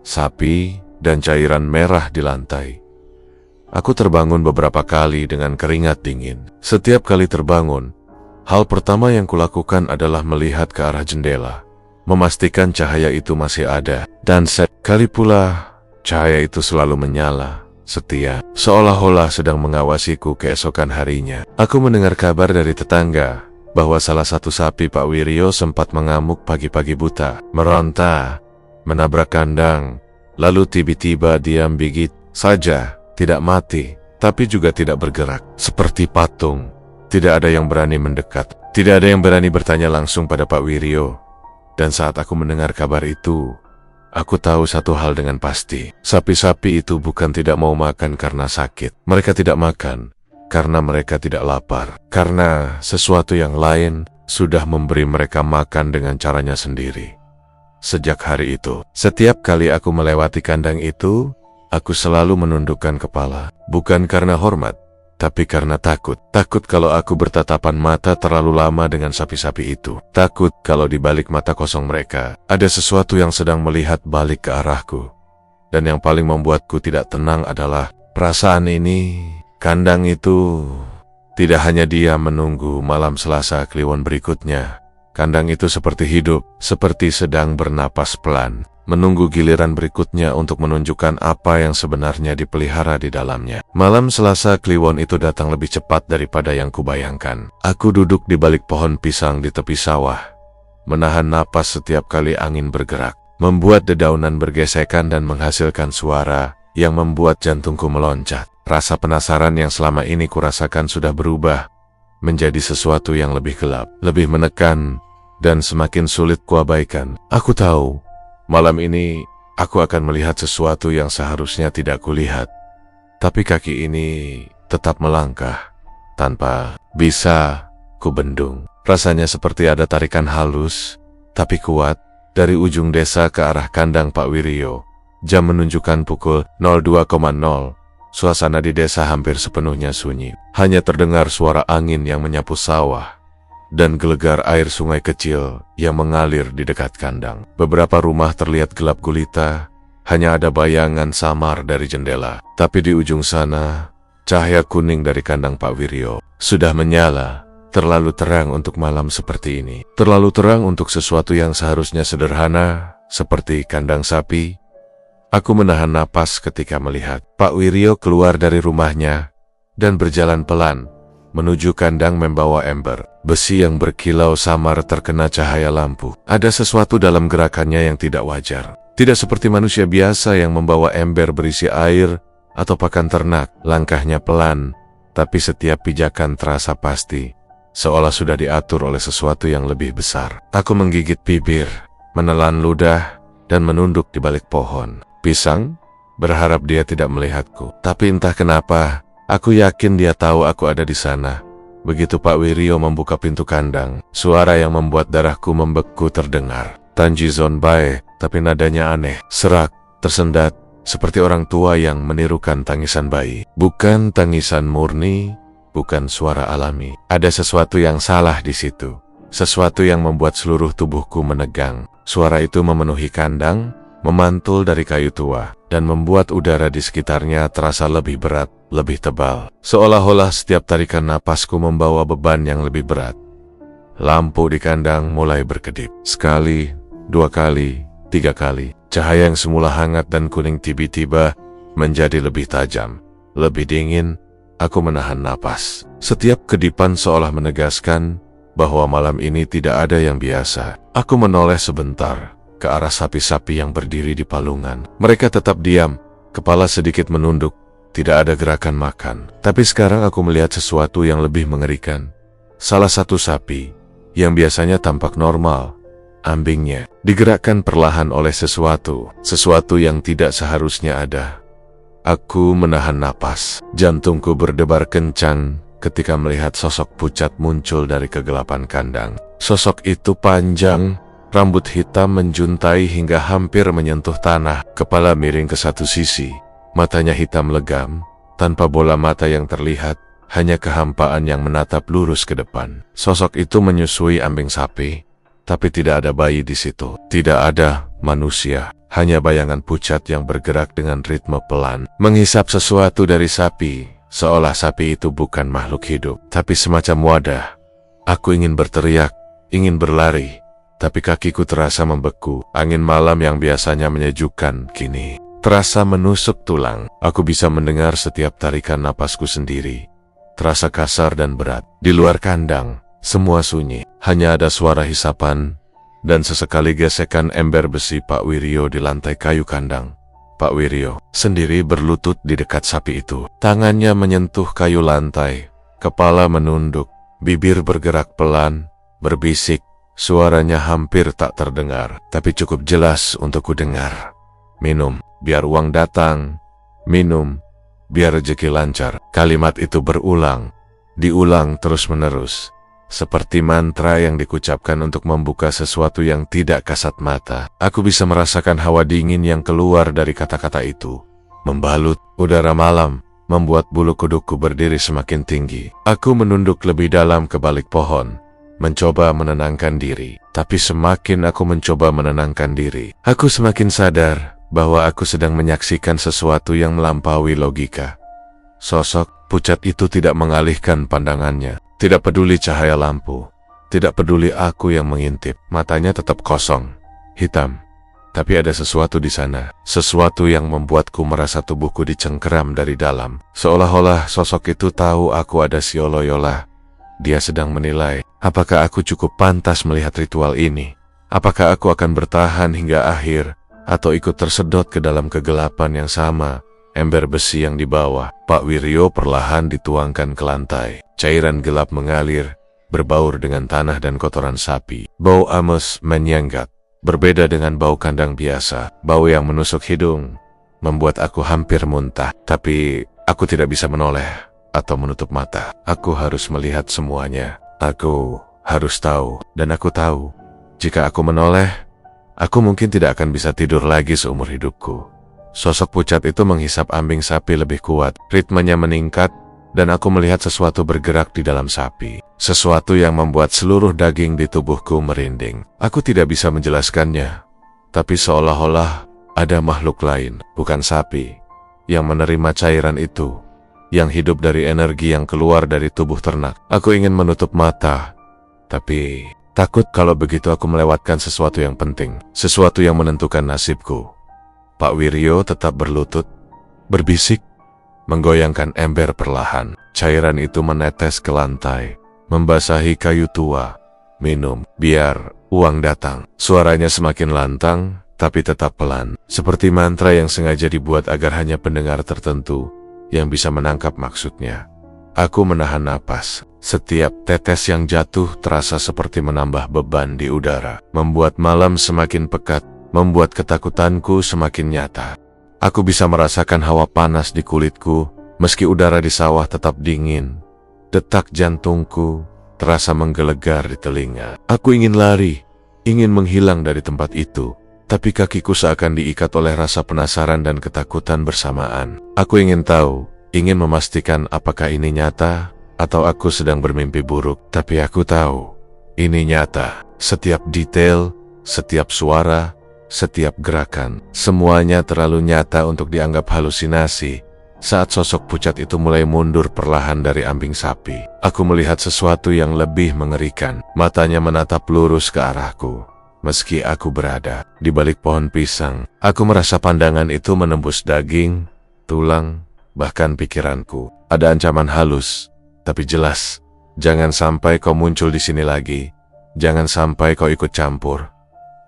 sapi, dan cairan merah di lantai. Aku terbangun beberapa kali dengan keringat dingin. Setiap kali terbangun, hal pertama yang kulakukan adalah melihat ke arah jendela, memastikan cahaya itu masih ada. Dan sekali pula, cahaya itu selalu menyala, setia, seolah-olah sedang mengawasiku keesokan harinya. Aku mendengar kabar dari tetangga bahwa salah satu sapi Pak Wiryo sempat mengamuk pagi-pagi buta, meronta, menabrak kandang, lalu tiba-tiba diam bigit saja. Tidak mati, tapi juga tidak bergerak. Seperti patung, tidak ada yang berani mendekat. Tidak ada yang berani bertanya langsung pada Pak Wiryo. Dan saat aku mendengar kabar itu, aku tahu satu hal dengan pasti. Sapi-sapi itu bukan tidak mau makan karena sakit. Mereka tidak makan karena mereka tidak lapar. Karena sesuatu yang lain sudah memberi mereka makan dengan caranya sendiri. Sejak hari itu, setiap kali aku melewati kandang itu, aku selalu menundukkan kepala, bukan karena hormat, tapi karena takut. Takut kalau aku bertatapan mata terlalu lama dengan sapi-sapi itu. Takut kalau di balik mata kosong mereka, ada sesuatu yang sedang melihat balik ke arahku. Dan yang paling membuatku tidak tenang adalah perasaan ini. Kandang itu tidak hanya dia menunggu malam Selasa Kliwon berikutnya. Kandang itu seperti hidup, seperti sedang bernapas pelan, menunggu giliran berikutnya untuk menunjukkan apa yang sebenarnya dipelihara di dalamnya. Malam Selasa Kliwon itu datang lebih cepat daripada yang kubayangkan. Aku duduk di balik pohon pisang di tepi sawah, menahan napas setiap kali angin bergerak, membuat dedaunan bergesekan dan menghasilkan suara yang membuat jantungku meloncat. Rasa penasaran yang selama ini kurasakan sudah berubah menjadi sesuatu yang lebih gelap, lebih menekan, dan semakin sulit kuabaikan. Aku tahu, malam ini aku akan melihat sesuatu yang seharusnya tidak kulihat. Tapi kaki ini tetap melangkah, tanpa bisa kubendung. Rasanya seperti ada tarikan halus, tapi kuat, dari ujung desa ke arah kandang Pak Wiryo. Jam menunjukkan pukul 02.00. Suasana di desa hampir sepenuhnya sunyi. Hanya terdengar suara angin yang menyapu sawah dan gelegar air sungai kecil yang mengalir di dekat kandang. Beberapa rumah terlihat gelap gulita, hanya ada bayangan samar dari jendela. Tapi di ujung sana, cahaya kuning dari kandang Pak Wiryo sudah menyala. Terlalu terang untuk malam seperti ini. Terlalu terang untuk sesuatu yang seharusnya sederhana, seperti kandang sapi. Aku menahan napas ketika melihat Pak Wiryo keluar dari rumahnya dan berjalan pelan menuju kandang membawa ember. Besi yang berkilau samar terkena cahaya lampu. Ada sesuatu dalam gerakannya yang tidak wajar. Tidak seperti manusia biasa yang membawa ember berisi air atau pakan ternak. Langkahnya pelan, tapi setiap pijakan terasa pasti, seolah sudah diatur oleh sesuatu yang lebih besar. Aku menggigit bibir, menelan ludah, dan menunduk di balik pohon pisang, berharap dia tidak melihatku. Tapi entah kenapa, aku yakin dia tahu aku ada di sana. Begitu Pak Wiryo membuka pintu kandang, suara yang membuat darahku membeku terdengar. Tanji Zonbae, tapi nadanya aneh, serak, tersendat, seperti orang tua yang menirukan tangisan bayi. Bukan tangisan murni, bukan suara alami. Ada sesuatu yang salah di situ. Sesuatu yang membuat seluruh tubuhku menegang. Suara itu memenuhi kandang, memantul dari kayu tua, dan membuat udara di sekitarnya terasa lebih berat, lebih tebal. Seolah-olah setiap tarikan napasku membawa beban yang lebih berat. Lampu di kandang mulai berkedip. Sekali, 2 kali, 3 kali. Cahaya yang semula hangat dan kuning tiba-tiba menjadi lebih tajam, lebih dingin. Aku menahan napas. Setiap kedipan seolah menegaskan bahwa malam ini tidak ada yang biasa. Aku menoleh sebentar ke arah sapi-sapi yang berdiri di palungan. Mereka tetap diam, kepala sedikit menunduk, tidak ada gerakan makan. Tapi sekarang aku melihat sesuatu yang lebih mengerikan. Salah satu sapi, yang biasanya tampak normal, ambingnya digerakkan perlahan oleh sesuatu yang tidak seharusnya ada. Aku menahan napas, jantungku berdebar kencang ketika melihat sosok pucat muncul dari kegelapan kandang. Sosok itu panjang, rambut hitam menjuntai hingga hampir menyentuh tanah, kepala miring ke satu sisi, matanya hitam legam, tanpa bola mata yang terlihat, hanya kehampaan yang menatap lurus ke depan. Sosok itu menyusui ambing sapi, tapi tidak ada bayi di situ. Tidak ada manusia, hanya bayangan pucat yang bergerak dengan ritme pelan, menghisap sesuatu dari sapi, seolah sapi itu bukan makhluk hidup, tapi semacam wadah. Aku ingin berteriak, ingin berlari, tapi kakiku terasa membeku. Angin malam yang biasanya menyejukkan kini terasa menusuk tulang. Aku bisa mendengar setiap tarikan napasku sendiri. Terasa kasar dan berat. Di luar kandang, semua sunyi. Hanya ada suara hisapan dan sesekali gesekan ember besi Pak Wiryo di lantai kayu kandang. Pak Wiryo sendiri berlutut di dekat sapi itu. Tangannya menyentuh kayu lantai, kepala menunduk, bibir bergerak pelan, berbisik. Suaranya hampir tak terdengar, tapi cukup jelas untuk ku dengar. Minum, biar uang datang. Minum, biar rezeki lancar. Kalimat itu berulang, diulang terus-menerus, seperti mantra yang dikucapkan untuk membuka sesuatu yang tidak kasat mata. Aku bisa merasakan hawa dingin yang keluar dari kata-kata itu, membalut udara malam, membuat bulu kudukku berdiri semakin tinggi. Aku menunduk lebih dalam ke balik pohon, mencoba menenangkan diri. Tapi semakin aku mencoba menenangkan diri, aku semakin sadar bahwa aku sedang menyaksikan sesuatu yang melampaui logika. Sosok pucat itu tidak mengalihkan pandangannya, tidak peduli cahaya lampu, tidak peduli aku yang mengintip. Matanya tetap kosong, hitam. Tapi ada sesuatu di sana, sesuatu yang membuatku merasa tubuhku dicengkeram dari dalam. Seolah-olah sosok itu tahu aku ada sioloyola. Dia sedang menilai, apakah aku cukup pantas melihat ritual ini? Apakah aku akan bertahan hingga akhir, atau ikut tersedot ke dalam kegelapan yang sama? Ember besi yang dibawa Pak Wiryo perlahan dituangkan ke lantai. Cairan gelap mengalir, berbaur dengan tanah dan kotoran sapi. Bau amis menyengat, Berbeda dengan bau kandang biasa, bau yang menusuk hidung membuat aku hampir muntah. Tapi aku tidak bisa menoleh atau menutup mata. Aku harus melihat semuanya. Aku harus tahu, dan aku tahu jika aku menoleh, aku mungkin tidak akan bisa tidur lagi seumur hidupku. Sosok pucat itu menghisap ambing sapi lebih kuat, ritmenya meningkat, dan aku melihat sesuatu bergerak di dalam sapi. Sesuatu yang membuat seluruh daging di tubuhku merinding. Aku tidak bisa menjelaskannya, tapi seolah-olah ada makhluk lain, bukan sapi, yang menerima cairan itu, yang hidup dari energi yang keluar dari tubuh ternak. Aku ingin menutup mata, tapi takut kalau begitu aku melewatkan sesuatu yang penting, sesuatu yang menentukan nasibku. Pak Wiryo tetap berlutut, berbisik, menggoyangkan ember perlahan. Cairan itu menetes ke lantai, membasahi kayu tua. Minum, biar uang datang. Suaranya semakin lantang, tapi tetap pelan. Seperti mantra yang sengaja dibuat agar hanya pendengar tertentu yang bisa menangkap maksudnya. Aku menahan napas. Setiap tetes yang jatuh terasa seperti menambah beban di udara, membuat malam semakin pekat, membuat ketakutanku semakin nyata. Aku bisa merasakan hawa panas di kulitku, meski udara di sawah tetap dingin. Detak jantungku terasa menggelegar di telinga. Aku ingin lari, ingin menghilang dari tempat itu, tapi kakiku seakan diikat oleh rasa penasaran dan ketakutan bersamaan. Aku ingin tahu, ingin memastikan apakah ini nyata atau aku sedang bermimpi buruk. Tapi aku tahu, ini nyata. Setiap detail, setiap suara, setiap gerakan, semuanya terlalu nyata untuk dianggap halusinasi. Saat sosok pucat itu mulai mundur perlahan dari ambing sapi, aku melihat sesuatu yang lebih mengerikan. Matanya menatap lurus ke arahku. Meski aku berada di balik pohon pisang, aku merasa pandangan itu menembus daging, tulang, bahkan pikiranku. Ada ancaman halus, tapi jelas. Jangan sampai kau muncul di sini lagi. Jangan sampai kau ikut campur.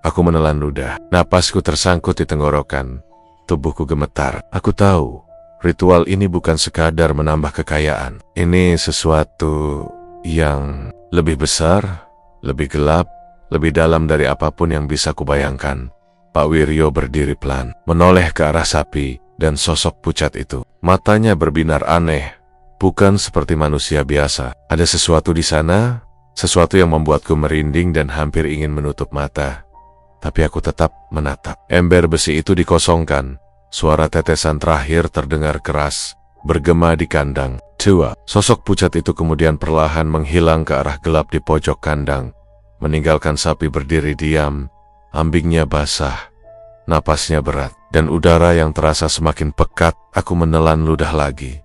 Aku menelan ludah. Napasku tersangkut di tenggorokan. Tubuhku gemetar. Aku tahu, ritual ini bukan sekadar menambah kekayaan. Ini sesuatu yang lebih besar, lebih gelap, lebih dalam dari apapun yang bisa kubayangkan. Pak Wiryo berdiri pelan, menoleh ke arah sapi dan sosok pucat itu. Matanya berbinar aneh, bukan seperti manusia biasa. Ada sesuatu di sana, sesuatu yang membuatku merinding dan hampir ingin menutup mata. Tapi aku tetap menatap. Ember besi itu dikosongkan. Suara tetesan terakhir terdengar keras, bergema di kandang. Tua, sosok pucat itu kemudian perlahan menghilang ke arah gelap di pojok kandang, meninggalkan sapi berdiri diam. Ambingnya basah, napasnya berat, dan udara yang terasa semakin pekat. Aku menelan ludah lagi,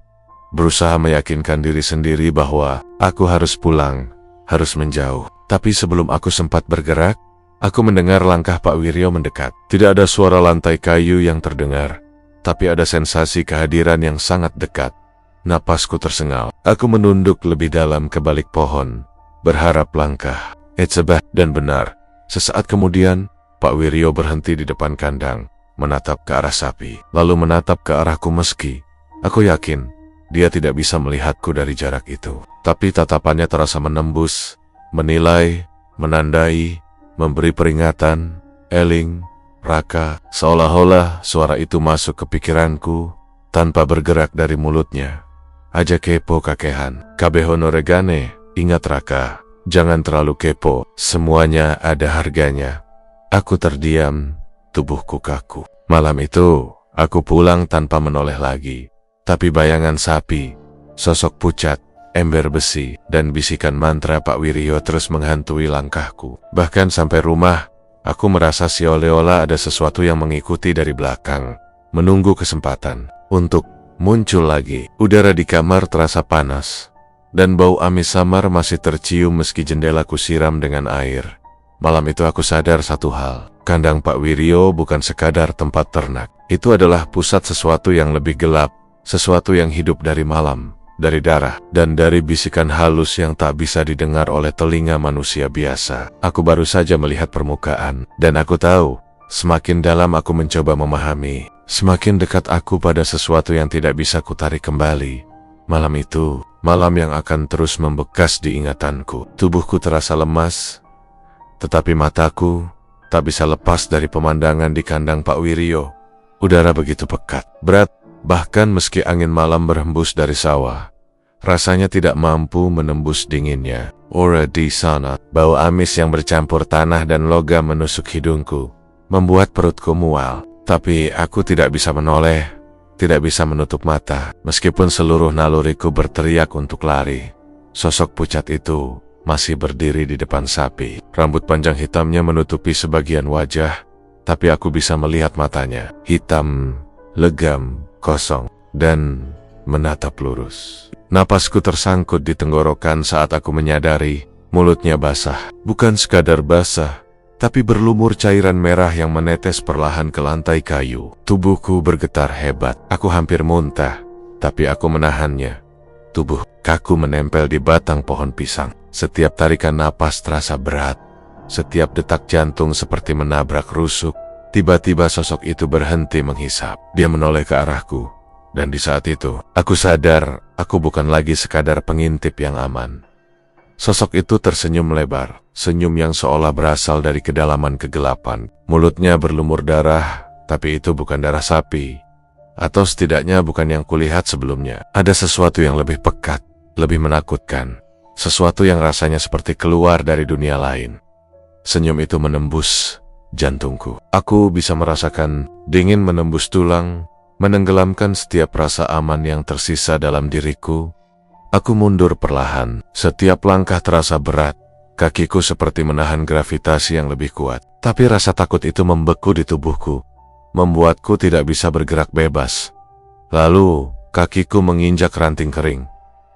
berusaha meyakinkan diri sendiri bahwa aku harus pulang, harus menjauh. Tapi sebelum aku sempat bergerak, aku mendengar langkah Pak Wiryo mendekat. Tidak ada suara lantai kayu yang terdengar, tapi ada sensasi kehadiran yang sangat dekat. Napasku tersengal. Aku menunduk lebih dalam ke balik pohon, berharap langkah dan benar. Sesaat kemudian, Pak Wiryo berhenti di depan kandang, menatap ke arah sapi, lalu menatap ke arahku. Meski aku yakin dia tidak bisa melihatku dari jarak itu, tapi tatapannya terasa menembus, menilai, menandai, memberi peringatan. Eling, Raka. Seolah-olah suara itu masuk ke pikiranku tanpa bergerak dari mulutnya. Aja kepo kakehan, kabehono regane. Ingat Raka, jangan terlalu kepo, semuanya ada harganya. Aku terdiam, tubuhku kaku. Malam itu, aku pulang tanpa menoleh lagi. Tapi bayangan sapi, sosok pucat, ember besi, dan bisikan mantra Pak Wiryo terus menghantui langkahku. Bahkan sampai rumah, aku merasa seolah-olah ada sesuatu yang mengikuti dari belakang, menunggu kesempatan untuk muncul lagi. Udara di kamar terasa panas, dan bau amis samar masih tercium meski jendela kusiram dengan air. Malam itu aku sadar satu hal, kandang Pak Wiryo bukan sekadar tempat ternak. Itu adalah pusat sesuatu yang lebih gelap, sesuatu yang hidup dari malam, dari darah, dan dari bisikan halus yang tak bisa didengar oleh telinga manusia biasa. Aku baru saja melihat permukaan, dan aku tahu, semakin dalam aku mencoba memahami, semakin dekat aku pada sesuatu yang tidak bisa kutarik kembali. Malam itu, malam yang akan terus membekas di ingatanku. Tubuhku terasa lemas, tetapi mataku tak bisa lepas dari pemandangan di kandang Pak Wiryo. Udara begitu pekat, berat, bahkan meski angin malam berhembus dari sawah, rasanya tidak mampu menembus dinginnya. Aura di sana, bau amis yang bercampur tanah dan logam menusuk hidungku, membuat perutku mual. Tapi aku tidak bisa menoleh, tidak bisa menutup mata. Meskipun seluruh naluriku berteriak untuk lari, sosok pucat itu masih berdiri di depan sapi. Rambut panjang hitamnya menutupi sebagian wajah, tapi aku bisa melihat matanya. Hitam, legam, kosong, dan menatap lurus. Napasku tersangkut di tenggorokan saat aku menyadari mulutnya basah. Bukan sekadar basah, tapi berlumur cairan merah yang menetes perlahan ke lantai kayu. Tubuhku bergetar hebat. Aku hampir muntah, tapi aku menahannya. Tubuh kaku menempel di batang pohon pisang. Setiap tarikan napas terasa berat. Setiap detak jantung seperti menabrak rusuk. Tiba-tiba sosok itu berhenti menghisap. Dia menoleh ke arahku. Dan di saat itu, aku sadar aku bukan lagi sekadar pengintip yang aman. Sosok itu tersenyum lebar, senyum yang seolah berasal dari kedalaman kegelapan. Mulutnya berlumur darah, tapi itu bukan darah sapi. Atau setidaknya bukan yang kulihat sebelumnya. Ada sesuatu yang lebih pekat, lebih menakutkan. Sesuatu yang rasanya seperti keluar dari dunia lain. Senyum itu menembus jantungku. Aku bisa merasakan dingin menembus tulang, menenggelamkan setiap rasa aman yang tersisa dalam diriku. Aku mundur perlahan, setiap langkah terasa berat. Kakiku seperti menahan gravitasi yang lebih kuat. Tapi rasa takut itu membeku di tubuhku, membuatku tidak bisa bergerak bebas. Lalu, kakiku menginjak ranting kering.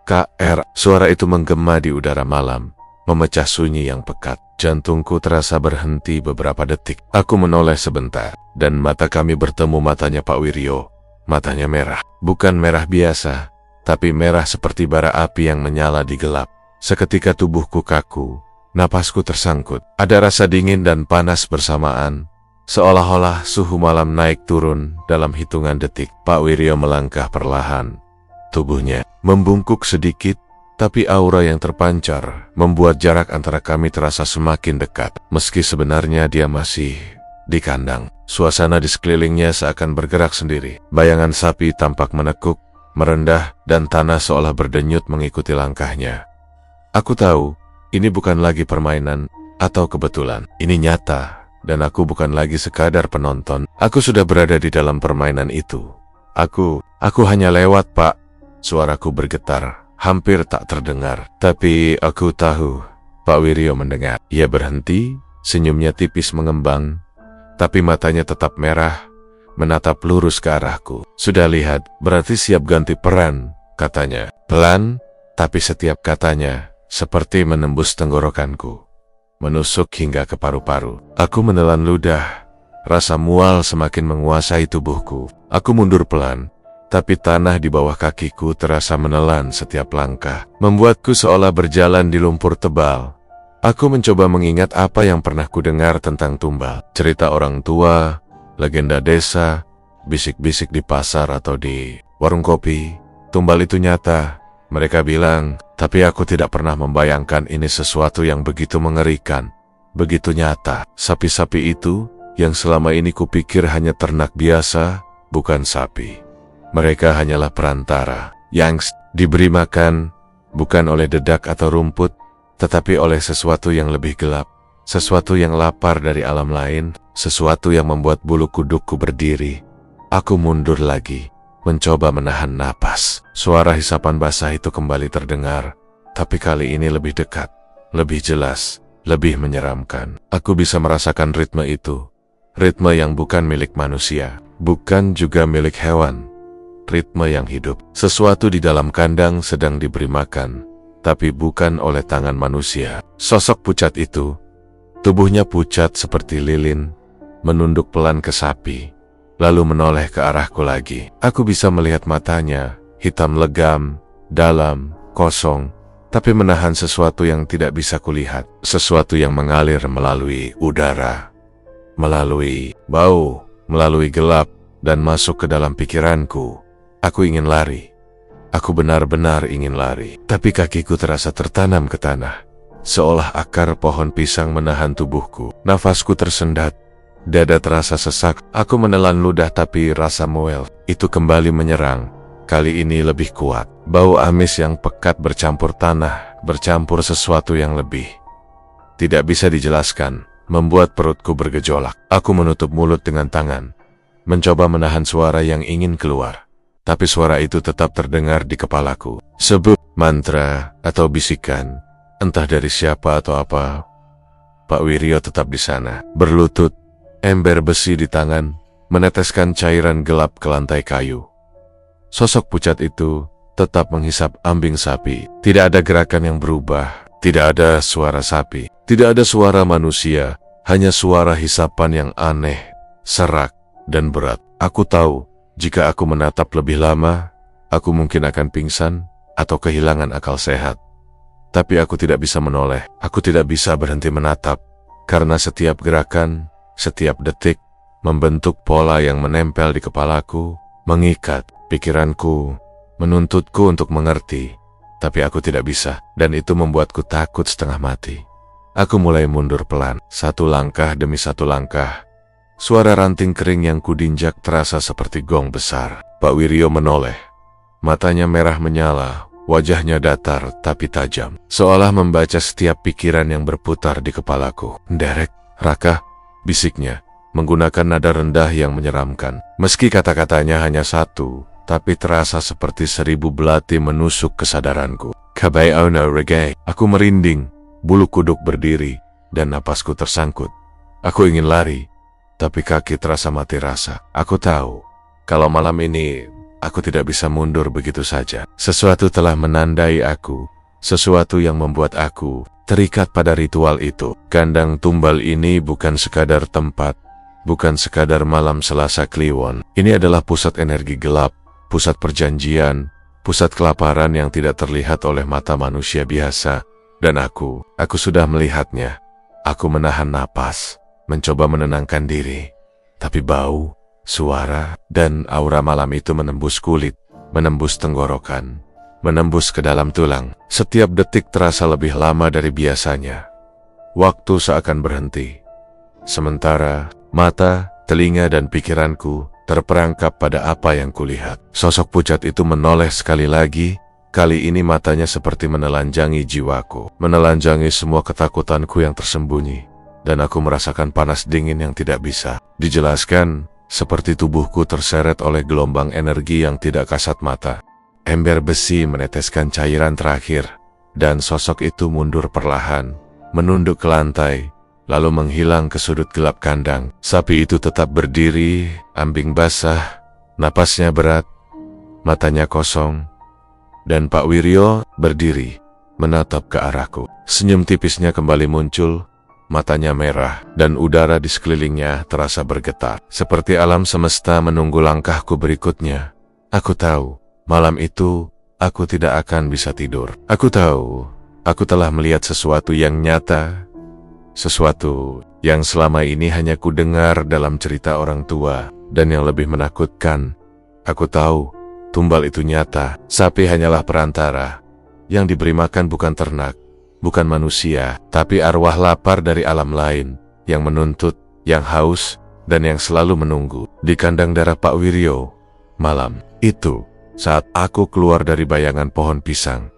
KR, suara itu menggema di udara malam, memecah sunyi yang pekat. Jantungku terasa berhenti beberapa detik. Aku menoleh sebentar, dan mata kami bertemu. Matanya Pak Wiryo. Matanya merah. Bukan merah biasa, tapi merah seperti bara api yang menyala di gelap. Seketika tubuhku kaku, napasku tersangkut. Ada rasa dingin dan panas bersamaan, seolah-olah suhu malam naik turun dalam hitungan detik. Pak Wiryo melangkah perlahan. Tubuhnya membungkuk sedikit, tapi aura yang terpancar membuat jarak antara kami terasa semakin dekat. Meski sebenarnya dia masih di kandang, suasana di sekelilingnya seakan bergerak sendiri. Bayangan sapi tampak menekuk, merendah, dan tanah seolah berdenyut mengikuti langkahnya. Aku tahu, ini bukan lagi permainan atau kebetulan. Ini nyata, dan aku bukan lagi sekadar penonton. Aku sudah berada di dalam permainan itu. Aku hanya lewat, Pak. Suaraku bergetar, hampir tak terdengar. Tapi aku tahu, Pak Wiryo mendengar. Ia berhenti, senyumnya tipis mengembang, tapi matanya tetap merah, menatap lurus ke arahku. Sudah lihat, berarti siap ganti peran, katanya. Pelan, tapi setiap katanya seperti menembus tenggorokanku, menusuk hingga ke paru-paru. Aku menelan ludah, rasa mual semakin menguasai tubuhku. Aku mundur pelan, tapi tanah di bawah kakiku terasa menelan setiap langkah, membuatku seolah berjalan di lumpur tebal. Aku mencoba mengingat apa yang pernah kudengar tentang tumbal. Cerita orang tua, legenda desa, bisik-bisik di pasar atau di warung kopi. Tumbal itu nyata, mereka bilang, tapi aku tidak pernah membayangkan ini sesuatu yang begitu mengerikan, begitu nyata. Sapi-sapi itu, yang selama ini kupikir hanya ternak biasa, bukan sapi. Mereka hanyalah perantara, yang diberi makan, bukan oleh dedak atau rumput, tetapi oleh sesuatu yang lebih gelap, sesuatu yang lapar dari alam lain, sesuatu yang membuat bulu kudukku berdiri. Aku mundur lagi, mencoba menahan napas. Suara hisapan basah itu kembali terdengar, tapi kali ini lebih dekat, lebih jelas, lebih menyeramkan. Aku bisa merasakan ritme itu, ritme yang bukan milik manusia, bukan juga milik hewan, ritme yang hidup. Sesuatu di dalam kandang sedang diberi makan, tapi bukan oleh tangan manusia. Sosok pucat itu, tubuhnya pucat seperti lilin, menunduk pelan ke sapi, lalu menoleh ke arahku lagi. Aku bisa melihat matanya, hitam legam, dalam, kosong, tapi menahan sesuatu yang tidak bisa kulihat. Sesuatu yang mengalir melalui udara, melalui bau, melalui gelap, dan masuk ke dalam pikiranku. Aku ingin lari. Aku benar-benar ingin lari, tapi kakiku terasa tertanam ke tanah. seolah akar pohon pisang menahan tubuhku. Nafasku tersendat, dada terasa sesak. Aku menelan ludah tapi rasa mual itu kembali menyerang. Kali ini lebih kuat. Bau amis yang pekat bercampur tanah, bercampur sesuatu yang lebih tidak bisa dijelaskan, membuat perutku bergejolak. Aku menutup mulut dengan tangan, mencoba menahan suara yang ingin keluar. Tapi suara itu tetap terdengar di kepalaku. Sebut mantra atau bisikan, entah dari siapa atau apa. Pak Wiryo tetap di sana, berlutut, ember besi di tangan, meneteskan cairan gelap ke lantai kayu. Sosok pucat itu tetap menghisap ambing sapi. Tidak ada gerakan yang berubah, tidak ada suara sapi, tidak ada suara manusia, hanya suara hisapan yang aneh, serak, dan berat. Aku tahu, jika aku menatap lebih lama, aku mungkin akan pingsan atau kehilangan akal sehat. Tapi aku tidak bisa menoleh, aku tidak bisa berhenti menatap, karena setiap gerakan, setiap detik, membentuk pola yang menempel di kepalaku, mengikat pikiranku, menuntutku untuk mengerti. Tapi aku tidak bisa, dan itu membuatku takut setengah mati. Aku mulai mundur pelan, satu langkah demi satu langkah. Suara ranting kering yang kudinjak terasa seperti gong besar. Pak Wiryo menoleh. Matanya merah menyala, wajahnya datar tapi tajam, seolah membaca setiap pikiran yang berputar di kepalaku. "Derek, Raka," bisiknya, menggunakan nada rendah yang menyeramkan. Meski kata-katanya hanya satu, tapi terasa seperti 1000 belati menusuk kesadaranku. "Kabai ono reggae." Aku merinding, bulu kuduk berdiri, dan napasku tersangkut. Aku ingin lari, tapi kaki terasa mati rasa. Aku tahu, kalau malam ini, aku tidak bisa mundur begitu saja. Sesuatu telah menandai aku, sesuatu yang membuat aku terikat pada ritual itu. Kandang tumbal ini bukan sekadar tempat, bukan sekadar malam Selasa Kliwon. Ini adalah pusat energi gelap, pusat perjanjian, pusat kelaparan yang tidak terlihat oleh mata manusia biasa. Dan aku sudah melihatnya. Aku menahan napas, mencoba menenangkan diri, tapi bau, suara, dan aura malam itu menembus kulit, menembus tenggorokan, menembus ke dalam tulang. Setiap detik terasa lebih lama dari biasanya. Waktu seakan berhenti. Sementara mata, telinga, dan pikiranku terperangkap pada apa yang kulihat. Sosok pucat itu menoleh sekali lagi. Kali ini matanya seperti menelanjangi jiwaku, menelanjangi semua ketakutanku yang tersembunyi. Dan aku merasakan panas dingin yang tidak bisa dijelaskan, seperti tubuhku terseret oleh gelombang energi yang tidak kasat mata. Ember besi meneteskan cairan terakhir, dan sosok itu mundur perlahan, menunduk ke lantai, lalu menghilang ke sudut gelap kandang. Sapi itu tetap berdiri, ambing basah, napasnya berat, matanya kosong, dan Pak Wiryo berdiri, menatap ke arahku. Senyum tipisnya kembali muncul, matanya merah, dan udara di sekelilingnya terasa bergetar, seperti alam semesta menunggu langkahku berikutnya. Aku tahu, malam itu, aku tidak akan bisa tidur. Aku tahu, aku telah melihat sesuatu yang nyata, sesuatu yang selama ini hanya ku dengar dalam cerita orang tua, dan yang lebih menakutkan, aku tahu, tumbal itu nyata. Sapi hanyalah perantara. Yang diberi makan bukan ternak, bukan manusia, tapi arwah lapar dari alam lain, yang menuntut, yang haus, dan yang selalu menunggu. Di kandang darah Pak Wiryo, malam itu, saat aku keluar dari bayangan pohon pisang,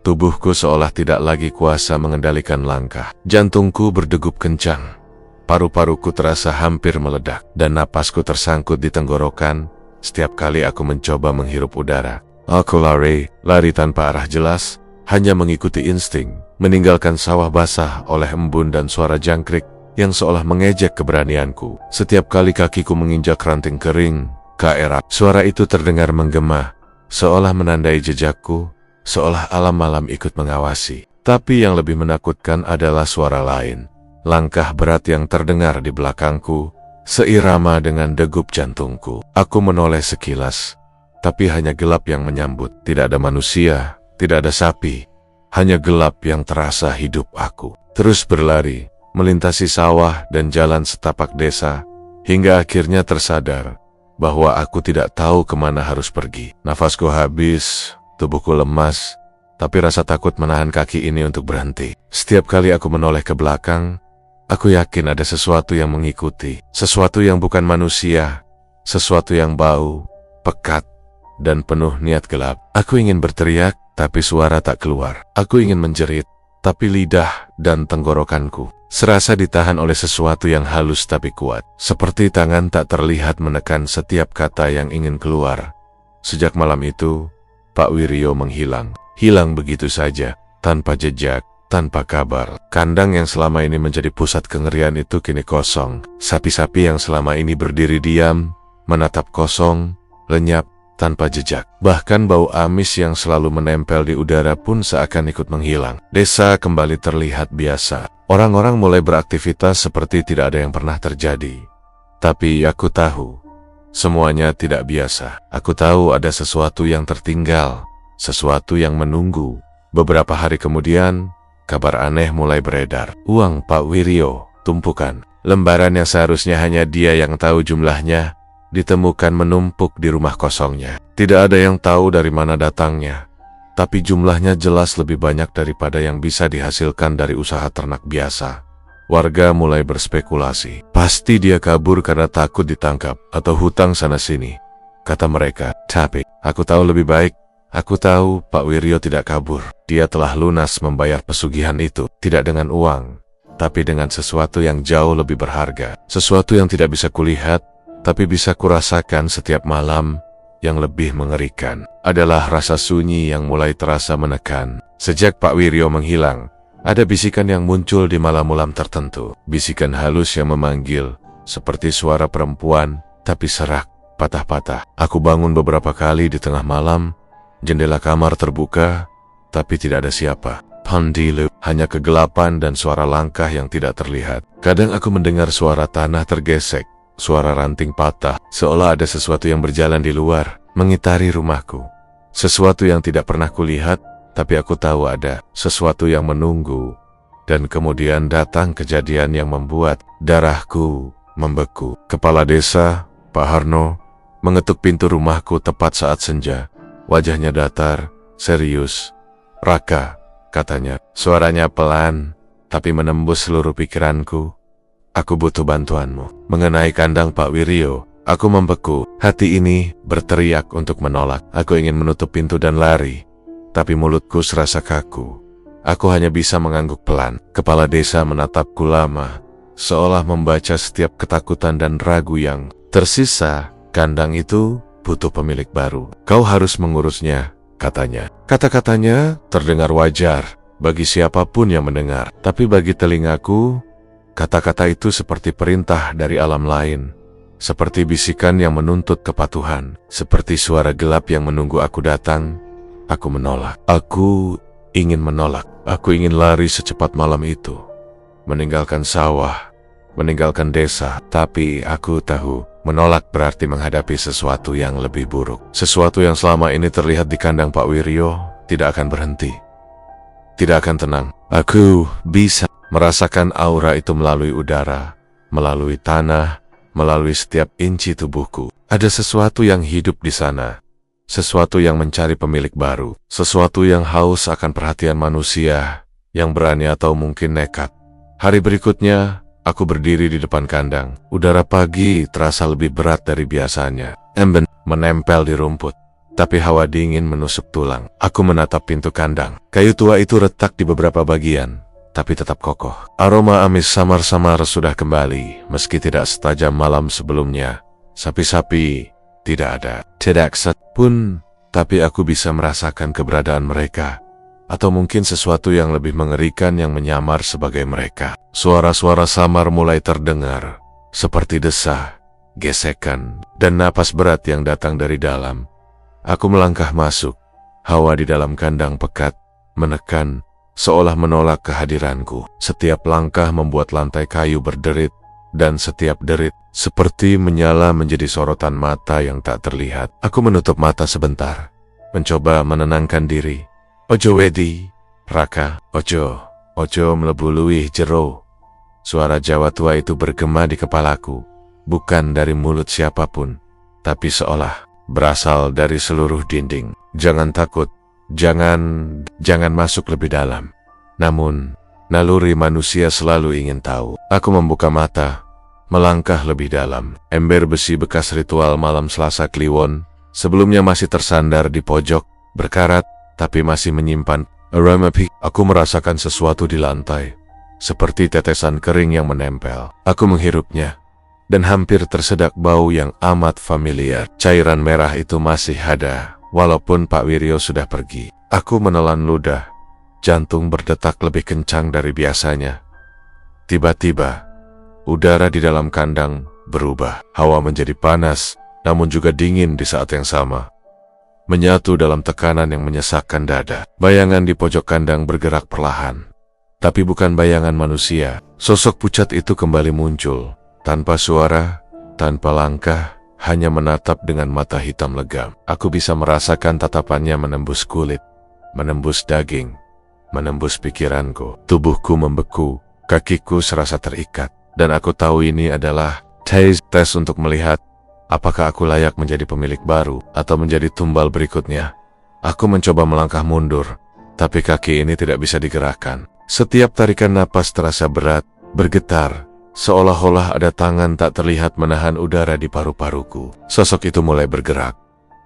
tubuhku seolah tidak lagi kuasa mengendalikan langkah. Jantungku berdegup kencang, paru-paruku terasa hampir meledak, dan napasku tersangkut di tenggorokan setiap kali aku mencoba menghirup udara. Aku lari tanpa arah jelas, hanya mengikuti insting, meninggalkan sawah basah oleh embun dan suara jangkrik yang seolah mengejek keberanianku. Setiap kali kakiku menginjak ranting kering, keerak, suara itu terdengar menggema, seolah menandai jejakku, seolah alam malam ikut mengawasi. Tapi yang lebih menakutkan adalah suara lain, langkah berat yang terdengar di belakangku, seirama dengan degup jantungku. Aku menoleh sekilas, tapi hanya gelap yang menyambut. Tidak ada manusia, tidak ada sapi, hanya gelap yang terasa hidup. Aku terus berlari, melintasi sawah dan jalan setapak desa, hingga akhirnya tersadar bahwa aku tidak tahu kemana harus pergi. Nafasku habis, tubuhku lemas, tapi rasa takut menahan kaki ini untuk berhenti. Setiap kali aku menoleh ke belakang, aku yakin ada sesuatu yang mengikuti, sesuatu yang bukan manusia, sesuatu yang bau, pekat, dan penuh niat gelap. Aku ingin berteriak, tapi suara tak keluar. Aku ingin menjerit, tapi lidah dan tenggorokanku serasa ditahan oleh sesuatu yang halus tapi kuat. Seperti tangan tak terlihat menekan setiap kata yang ingin keluar. Sejak malam itu, Pak Wiryo menghilang. Hilang begitu saja, tanpa jejak, tanpa kabar. Kandang yang selama ini menjadi pusat kengerian itu kini kosong. Sapi-sapi yang selama ini berdiri diam, menatap kosong, lenyap, tanpa jejak. Bahkan bau amis yang selalu menempel di udara pun seakan ikut menghilang. Desa kembali terlihat biasa. Orang-orang mulai beraktivitas seperti tidak ada yang pernah terjadi. Tapi aku tahu, semuanya tidak biasa. Aku tahu ada sesuatu yang tertinggal, sesuatu yang menunggu. Beberapa hari kemudian, kabar aneh mulai beredar. Uang Pak Wiryo, tumpukan. Lembaran yang seharusnya hanya dia yang tahu jumlahnya, ditemukan menumpuk di rumah kosongnya. Tidak ada yang tahu dari mana datangnya, tapi jumlahnya jelas lebih banyak daripada yang bisa dihasilkan dari usaha ternak biasa. Warga mulai berspekulasi. Pasti dia kabur karena takut ditangkap atau hutang sana-sini, kata mereka. Tapi aku tahu lebih baik. Aku tahu Pak Wiryo tidak kabur. Dia telah lunas membayar pesugihan itu, tidak dengan uang, tapi dengan sesuatu yang jauh lebih berharga. Sesuatu yang tidak bisa kulihat, tapi bisa kurasakan setiap malam. Yang lebih mengerikan adalah rasa sunyi yang mulai terasa menekan. Sejak Pak Wiryo menghilang, ada bisikan yang muncul di malam-malam tertentu. Bisikan halus yang memanggil, seperti suara perempuan, tapi serak, patah-patah. Aku bangun beberapa kali di tengah malam, jendela kamar terbuka, tapi tidak ada siapa. Pandilu, hanya kegelapan dan suara langkah yang tidak terlihat. Kadang aku mendengar suara tanah tergesek, suara ranting patah, seolah ada sesuatu yang berjalan di luar, mengitari rumahku. Sesuatu yang tidak pernah kulihat, tapi aku tahu ada. Sesuatu yang menunggu. Dan kemudian datang kejadian yang membuat darahku membeku. Kepala desa, Pak Harno, mengetuk pintu rumahku tepat saat senja. Wajahnya datar, serius. "Raka," katanya. Suaranya pelan, tapi menembus seluruh pikiranku. "Aku butuh bantuanmu." Mengenai kandang Pak Wiryo, aku membeku. Hati ini berteriak untuk menolak. Aku ingin menutup pintu dan lari, tapi mulutku serasa kaku. Aku hanya bisa mengangguk pelan. Kepala desa menatapku lama, seolah membaca setiap ketakutan dan ragu yang tersisa. "Kandang itu butuh pemilik baru. Kau harus mengurusnya," katanya. Kata-katanya terdengar wajar bagi siapapun yang mendengar, tapi bagi telingaku, kata-kata itu seperti perintah dari alam lain, seperti bisikan yang menuntut kepatuhan, seperti suara gelap yang menunggu aku datang. Aku menolak. Aku ingin menolak. Aku ingin lari secepat malam itu, meninggalkan sawah, meninggalkan desa. Tapi aku tahu, menolak berarti menghadapi sesuatu yang lebih buruk. Sesuatu yang selama ini terlihat di kandang Pak Wiryo tidak akan berhenti, tidak akan tenang. Aku bisa merasakan aura itu melalui udara, melalui tanah, melalui setiap inci tubuhku. Ada sesuatu yang hidup di sana, sesuatu yang mencari pemilik baru, sesuatu yang haus akan perhatian manusia, yang berani atau mungkin nekat. Hari berikutnya, aku berdiri di depan kandang. Udara pagi terasa lebih berat dari biasanya. Emben menempel di rumput, tapi hawa dingin menusuk tulang. Aku menatap pintu kandang. Kayu tua itu retak di beberapa bagian, tapi tetap kokoh. Aroma amis samar-samar sudah kembali, meski tidak setajam malam sebelumnya. Sapi-sapi tidak ada, tidak sat pun, tapi aku bisa merasakan keberadaan mereka. Atau mungkin sesuatu yang lebih mengerikan yang menyamar sebagai mereka. Suara-suara samar mulai terdengar, seperti desah, gesekan, dan napas berat yang datang dari dalam. Aku melangkah masuk. Hawa di dalam kandang pekat, menekan, seolah menolak kehadiranku. Setiap langkah membuat lantai kayu berderit, dan setiap derit seperti menyala menjadi sorotan mata yang tak terlihat. Aku menutup mata sebentar, mencoba menenangkan diri. "Ojo wedi, Raka, ojo mlebu luwih jero." Suara Jawa tua itu bergema di kepalaku, bukan dari mulut siapapun, tapi seolah berasal dari seluruh dinding. "Jangan takut, Jangan masuk lebih dalam. Namun, naluri manusia selalu ingin tahu. Aku membuka mata, melangkah lebih dalam. Ember besi bekas ritual malam Selasa Kliwon sebelumnya masih tersandar di pojok, berkarat, tapi masih menyimpan aroma pink. Aku merasakan sesuatu di lantai, seperti tetesan kering yang menempel. Aku menghirupnya, dan hampir tersedak bau yang amat familiar. Cairan merah itu masih ada, walaupun Pak Wiryo sudah pergi. Aku menelan ludah, jantung berdetak lebih kencang dari biasanya. Tiba-tiba, udara di dalam kandang berubah. Hawa menjadi panas, namun juga dingin di saat yang sama. Menyatu dalam tekanan yang menyesakkan dada. Bayangan di pojok kandang bergerak perlahan. Tapi bukan bayangan manusia. Sosok pucat itu kembali muncul. Tanpa suara, tanpa langkah, hanya menatap dengan mata hitam legam. Aku bisa merasakan tatapannya menembus kulit, menembus daging, menembus pikiranku. Tubuhku membeku, kakiku serasa terikat. Dan aku tahu ini adalah tes untuk melihat apakah aku layak menjadi pemilik baru atau menjadi tumbal berikutnya. Aku mencoba melangkah mundur, tapi kaki ini tidak bisa digerakkan. Setiap tarikan napas terasa berat, bergetar, seolah-olah ada tangan tak terlihat menahan udara di paru-paruku. Sosok itu mulai bergerak,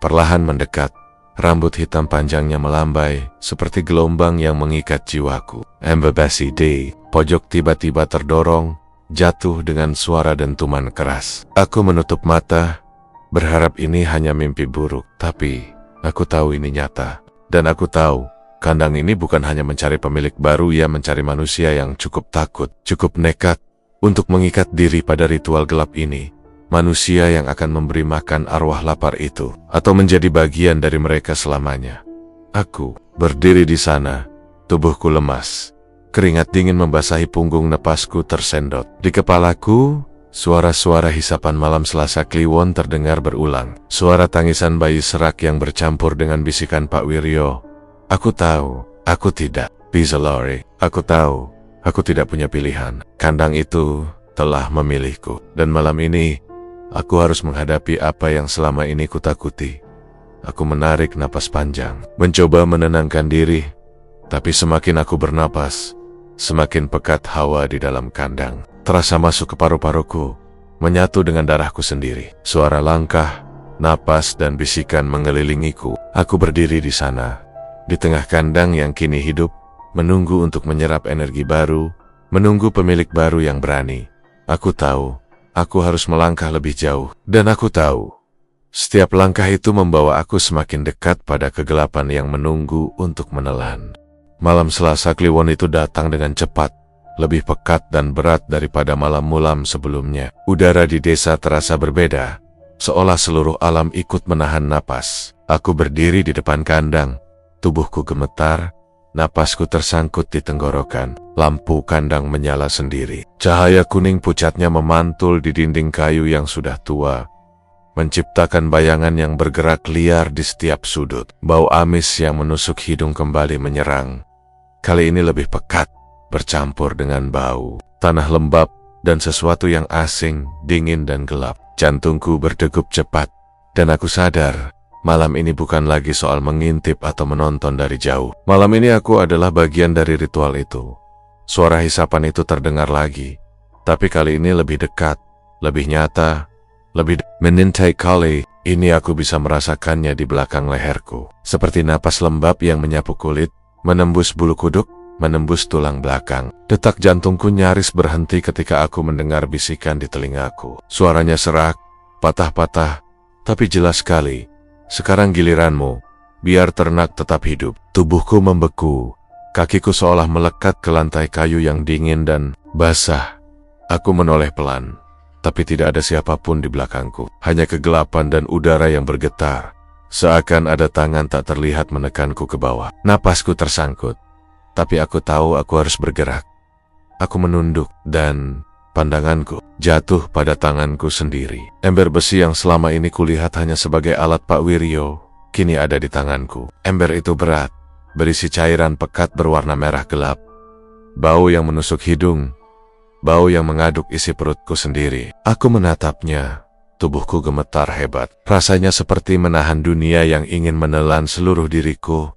perlahan mendekat. Rambut hitam panjangnya melambai, seperti gelombang yang mengikat jiwaku. Embebasi di pojok tiba-tiba terdorong, jatuh dengan suara dentuman keras. Aku menutup mata, berharap ini hanya mimpi buruk. Tapi, aku tahu ini nyata. Dan aku tahu, kandang ini bukan hanya mencari pemilik baru, ia mencari manusia yang cukup takut, cukup nekat, untuk mengikat diri pada ritual gelap ini. Manusia yang akan memberi makan arwah lapar itu, atau menjadi bagian dari mereka selamanya. Aku berdiri di sana, tubuhku lemas. Keringat dingin membasahi punggung, napasku tersendot. Di kepalaku, suara-suara hisapan malam Selasa Kliwon terdengar berulang. Suara tangisan bayi serak yang bercampur dengan bisikan Pak Wiryo. Aku tahu, aku tidak bisa lari. Aku tahu, aku tidak punya pilihan. Kandang itu telah memilihku. Dan malam ini, aku harus menghadapi apa yang selama ini kutakuti. Aku menarik napas panjang, mencoba menenangkan diri. Tapi semakin aku bernapas, semakin pekat hawa di dalam kandang. Terasa masuk ke paru-paruku, menyatu dengan darahku sendiri. Suara langkah, napas, dan bisikan mengelilingiku. Aku berdiri di sana, di tengah kandang yang kini hidup, menunggu untuk menyerap energi baru, menunggu pemilik baru yang berani. Aku tahu, aku harus melangkah lebih jauh. Dan aku tahu, setiap langkah itu membawa aku semakin dekat pada kegelapan yang menunggu untuk menelan. Malam Selasa Kliwon itu datang dengan cepat, lebih pekat dan berat daripada malam-malam sebelumnya. Udara di desa terasa berbeda, seolah seluruh alam ikut menahan napas. Aku berdiri di depan kandang, tubuhku gemetar, napasku tersangkut di tenggorokan. Lampu kandang menyala sendiri. Cahaya kuning pucatnya memantul di dinding kayu yang sudah tua, menciptakan bayangan yang bergerak liar di setiap sudut. Bau amis yang menusuk hidung kembali menyerang. Kali ini lebih pekat, bercampur dengan bau tanah lembab dan sesuatu yang asing, dingin dan gelap. Jantungku berdegup cepat, dan aku sadar, malam ini bukan lagi soal mengintip atau menonton dari jauh. Malam ini aku adalah bagian dari ritual itu. Suara hisapan itu terdengar lagi, tapi kali ini lebih dekat, lebih nyata, lebih menintai. Kali ini aku bisa merasakannya di belakang leherku, seperti napas lembab yang menyapu kulit, menembus bulu kuduk, menembus tulang belakang. Detak jantungku nyaris berhenti ketika aku mendengar bisikan di telingaku. Suaranya serak, patah-patah, tapi jelas sekali. Sekarang giliranmu, biar ternak tetap hidup. Tubuhku membeku. Kakiku seolah melekat ke lantai kayu yang dingin dan basah. Aku menoleh pelan, tapi tidak ada siapapun di belakangku. Hanya kegelapan dan udara yang bergetar, seakan ada tangan tak terlihat menekanku ke bawah. Napasku tersangkut, tapi aku tahu aku harus bergerak. Aku menunduk, dan pandanganku jatuh pada tanganku sendiri. Ember besi yang selama ini kulihat hanya sebagai alat Pak Wiryo, kini ada di tanganku. Ember itu berat, berisi cairan pekat berwarna merah gelap. Bau yang menusuk hidung, bau yang mengaduk isi perutku sendiri. Aku menatapnya, tubuhku gemetar hebat. Rasanya seperti menahan dunia yang ingin menelan seluruh diriku.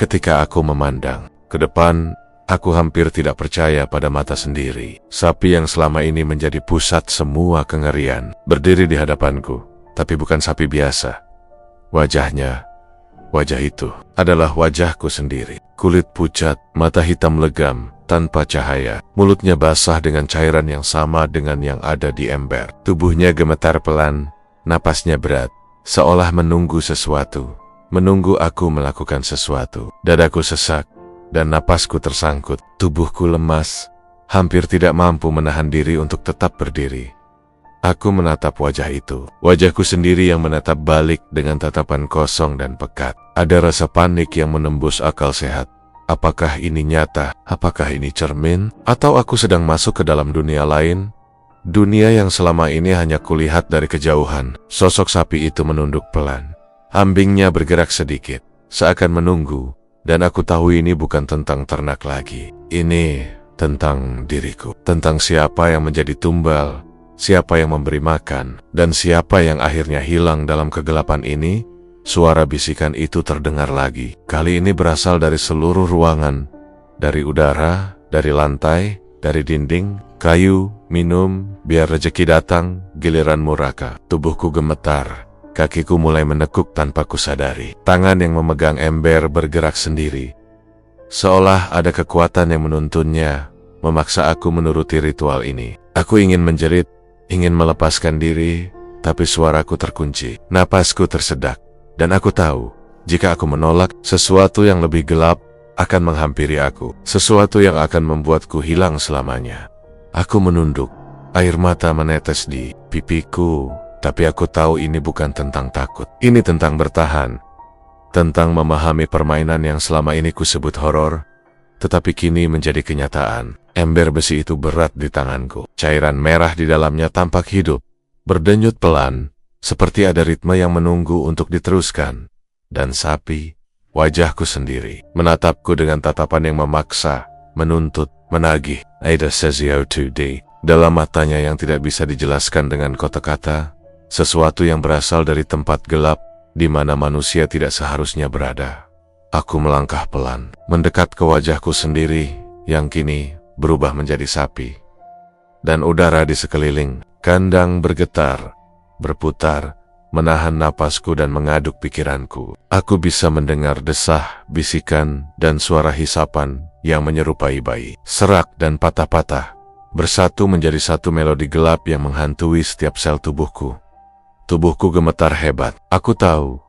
Ketika aku memandang ke depan, aku hampir tidak percaya pada mata sendiri. Sapi yang selama ini menjadi pusat semua kengerian berdiri di hadapanku, tapi bukan sapi biasa. Wajah itu adalah wajahku sendiri. Kulit pucat, mata hitam legam, tanpa cahaya. Mulutnya basah dengan cairan yang sama dengan yang ada di ember. Tubuhnya gemetar pelan, napasnya berat, seolah menunggu sesuatu. Menunggu aku melakukan sesuatu. Dadaku sesak, dan napasku tersangkut. Tubuhku lemas, hampir tidak mampu menahan diri untuk tetap berdiri. Aku menatap wajah itu. Wajahku sendiri yang menatap balik dengan tatapan kosong dan pekat. Ada rasa panik yang menembus akal sehat. Apakah ini nyata? Apakah ini cermin? Atau aku sedang masuk ke dalam dunia lain? Dunia yang selama ini hanya kulihat dari kejauhan. Sosok sapi itu menunduk pelan. Ambingnya bergerak sedikit, seakan menunggu. Dan aku tahu ini bukan tentang ternak lagi. Ini tentang diriku. Tentang siapa yang menjadi tumbal, siapa yang memberi makan, dan siapa yang akhirnya hilang dalam kegelapan ini. Suara bisikan itu terdengar lagi. Kali ini berasal dari seluruh ruangan. Dari udara, dari lantai, dari dinding, kayu, minum, biar rejeki datang, giliranmu Raka. Tubuhku gemetar. Kakiku mulai menekuk tanpa kusadari. Tangan yang memegang ember bergerak sendiri. Seolah ada kekuatan yang menuntunnya, memaksa aku menuruti ritual ini. Aku ingin menjerit, ingin melepaskan diri, tapi suaraku terkunci. Napasku tersedak. Dan aku tahu, jika aku menolak, sesuatu yang lebih gelap akan menghampiri aku. Sesuatu yang akan membuatku hilang selamanya. Aku menunduk. Air mata menetes di pipiku. Tapi aku tahu ini bukan tentang takut. Ini tentang bertahan. Tentang memahami permainan yang selama ini kusebut horor, tetapi kini menjadi kenyataan. Ember besi itu berat di tanganku. Cairan merah di dalamnya tampak hidup. Berdenyut pelan, seperti ada ritme yang menunggu untuk diteruskan. Dan sapi, wajahku sendiri, menatapku dengan tatapan yang memaksa, menuntut, menagih. Ada Sezio 2D. Dalam matanya yang tidak bisa dijelaskan dengan kata-kata, sesuatu yang berasal dari tempat gelap, di mana manusia tidak seharusnya berada. Aku melangkah pelan, mendekat ke wajahku sendiri, yang kini berubah menjadi sapi. Dan udara di sekeliling kandang bergetar, berputar, menahan napasku dan mengaduk pikiranku. Aku bisa mendengar desah, bisikan, dan suara hisapan yang menyerupai bayi. Serak dan patah-patah, bersatu menjadi satu melodi gelap yang menghantui setiap sel tubuhku. Tubuhku gemetar hebat. Aku tahu,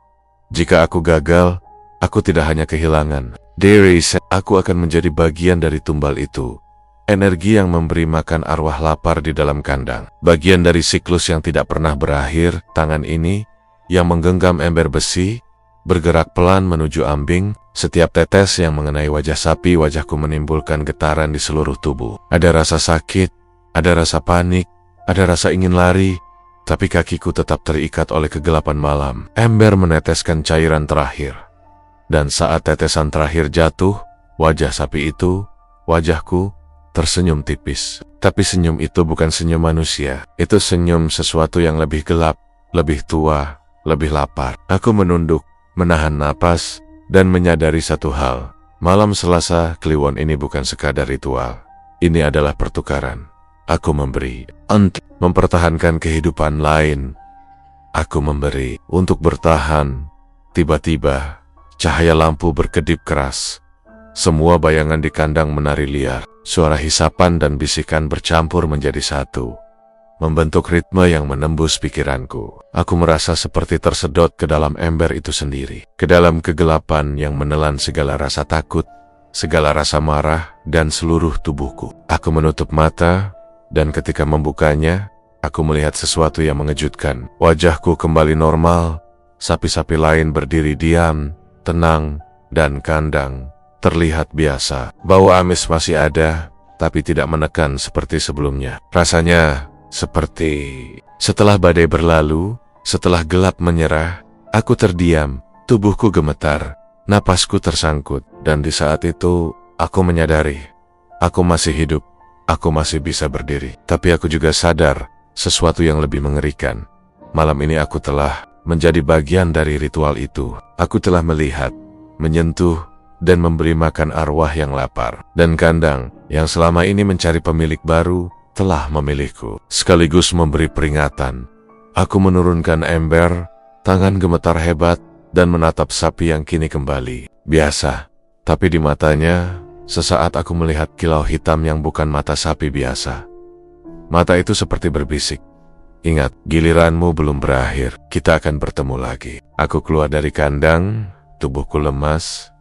jika aku gagal, aku tidak hanya kehilangan diri, aku akan menjadi bagian dari tumbal itu. Energi yang memberi makan arwah lapar di dalam kandang. Bagian dari siklus yang tidak pernah berakhir. Tangan ini, yang menggenggam ember besi, bergerak pelan menuju ambing. Setiap tetes yang mengenai wajah sapi, wajahku menimbulkan getaran di seluruh tubuh. Ada rasa sakit, ada rasa panik, ada rasa ingin lari. Tapi kakiku tetap terikat oleh kegelapan malam. Ember meneteskan cairan terakhir. Dan saat tetesan terakhir jatuh, wajah sapi itu, wajahku, tersenyum tipis. Tapi senyum itu bukan senyum manusia. Itu senyum sesuatu yang lebih gelap, lebih tua, lebih lapar. Aku menunduk, menahan napas, dan menyadari satu hal. Malam Selasa Kliwon ini bukan sekadar ritual. Ini adalah pertukaran. Aku memberi untuk mempertahankan kehidupan lain. Aku memberi untuk bertahan. Tiba-tiba, cahaya lampu berkedip keras. Semua bayangan di kandang menari liar. Suara hisapan dan bisikan bercampur menjadi satu, membentuk ritme yang menembus pikiranku. Aku merasa seperti tersedot ke dalam ember itu sendiri, ke dalam kegelapan yang menelan segala rasa takut, segala rasa marah, dan seluruh tubuhku. Aku menutup mata, dan ketika membukanya, aku melihat sesuatu yang mengejutkan. Wajahku kembali normal, sapi-sapi lain berdiri diam, tenang, dan kandang terlihat biasa. Bau amis masih ada, tapi tidak menekan seperti sebelumnya. Rasanya seperti setelah badai berlalu, setelah gelap menyerah, aku terdiam, tubuhku gemetar, napasku tersangkut, dan di saat itu, aku menyadari, aku masih hidup, aku masih bisa berdiri. Tapi aku juga sadar, sesuatu yang lebih mengerikan. Malam ini aku telah menjadi bagian dari ritual itu. Aku telah melihat, menyentuh, dan memberi makan arwah yang lapar. Dan kandang yang selama ini mencari pemilik baru telah memilihku, sekaligus memberi peringatan. Aku menurunkan ember, tangan gemetar hebat, dan menatap sapi yang kini kembali biasa. Tapi di matanya, sesaat aku melihat kilau hitam yang bukan mata sapi biasa. Mata itu seperti berbisik, "Ingat, giliranmu belum berakhir, kita akan bertemu lagi." Aku keluar dari kandang, tubuhku lemas,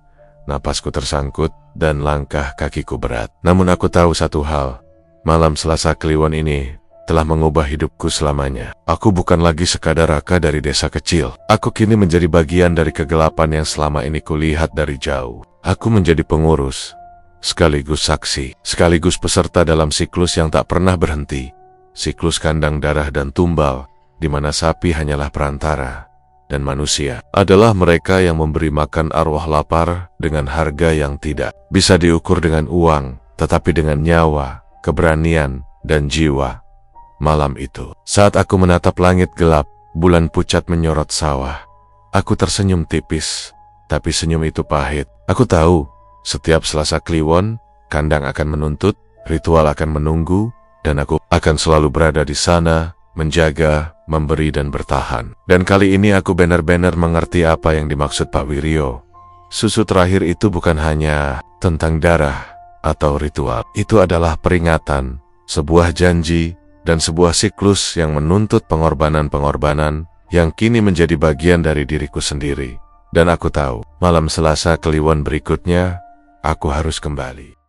napasku tersangkut, dan langkah kakiku berat. Namun aku tahu satu hal, malam Selasa Kliwon ini telah mengubah hidupku selamanya. Aku bukan lagi sekadar raka dari desa kecil. Aku kini menjadi bagian dari kegelapan yang selama ini kulihat dari jauh. Aku menjadi pengurus, sekaligus saksi, sekaligus peserta dalam siklus yang tak pernah berhenti. Siklus kandang darah dan tumbal, di mana sapi hanyalah perantara, dan manusia adalah mereka yang memberi makan arwah lapar dengan harga yang tidak bisa diukur dengan uang, tetapi dengan nyawa, keberanian, dan jiwa. Malam itu, saat aku menatap langit gelap, bulan pucat menyorot sawah. Aku tersenyum tipis, tapi senyum itu pahit. Aku tahu, setiap Selasa Kliwon, kandang akan menuntut, ritual akan menunggu, dan aku akan selalu berada di sana, menjaga, memberi, dan bertahan. Dan kali ini aku benar-benar mengerti apa yang dimaksud Pak Wiryo. Susu terakhir itu bukan hanya tentang darah atau ritual. Itu adalah peringatan, sebuah janji, dan sebuah siklus yang menuntut pengorbanan-pengorbanan yang kini menjadi bagian dari diriku sendiri. Dan aku tahu, malam Selasa Kliwon berikutnya, aku harus kembali.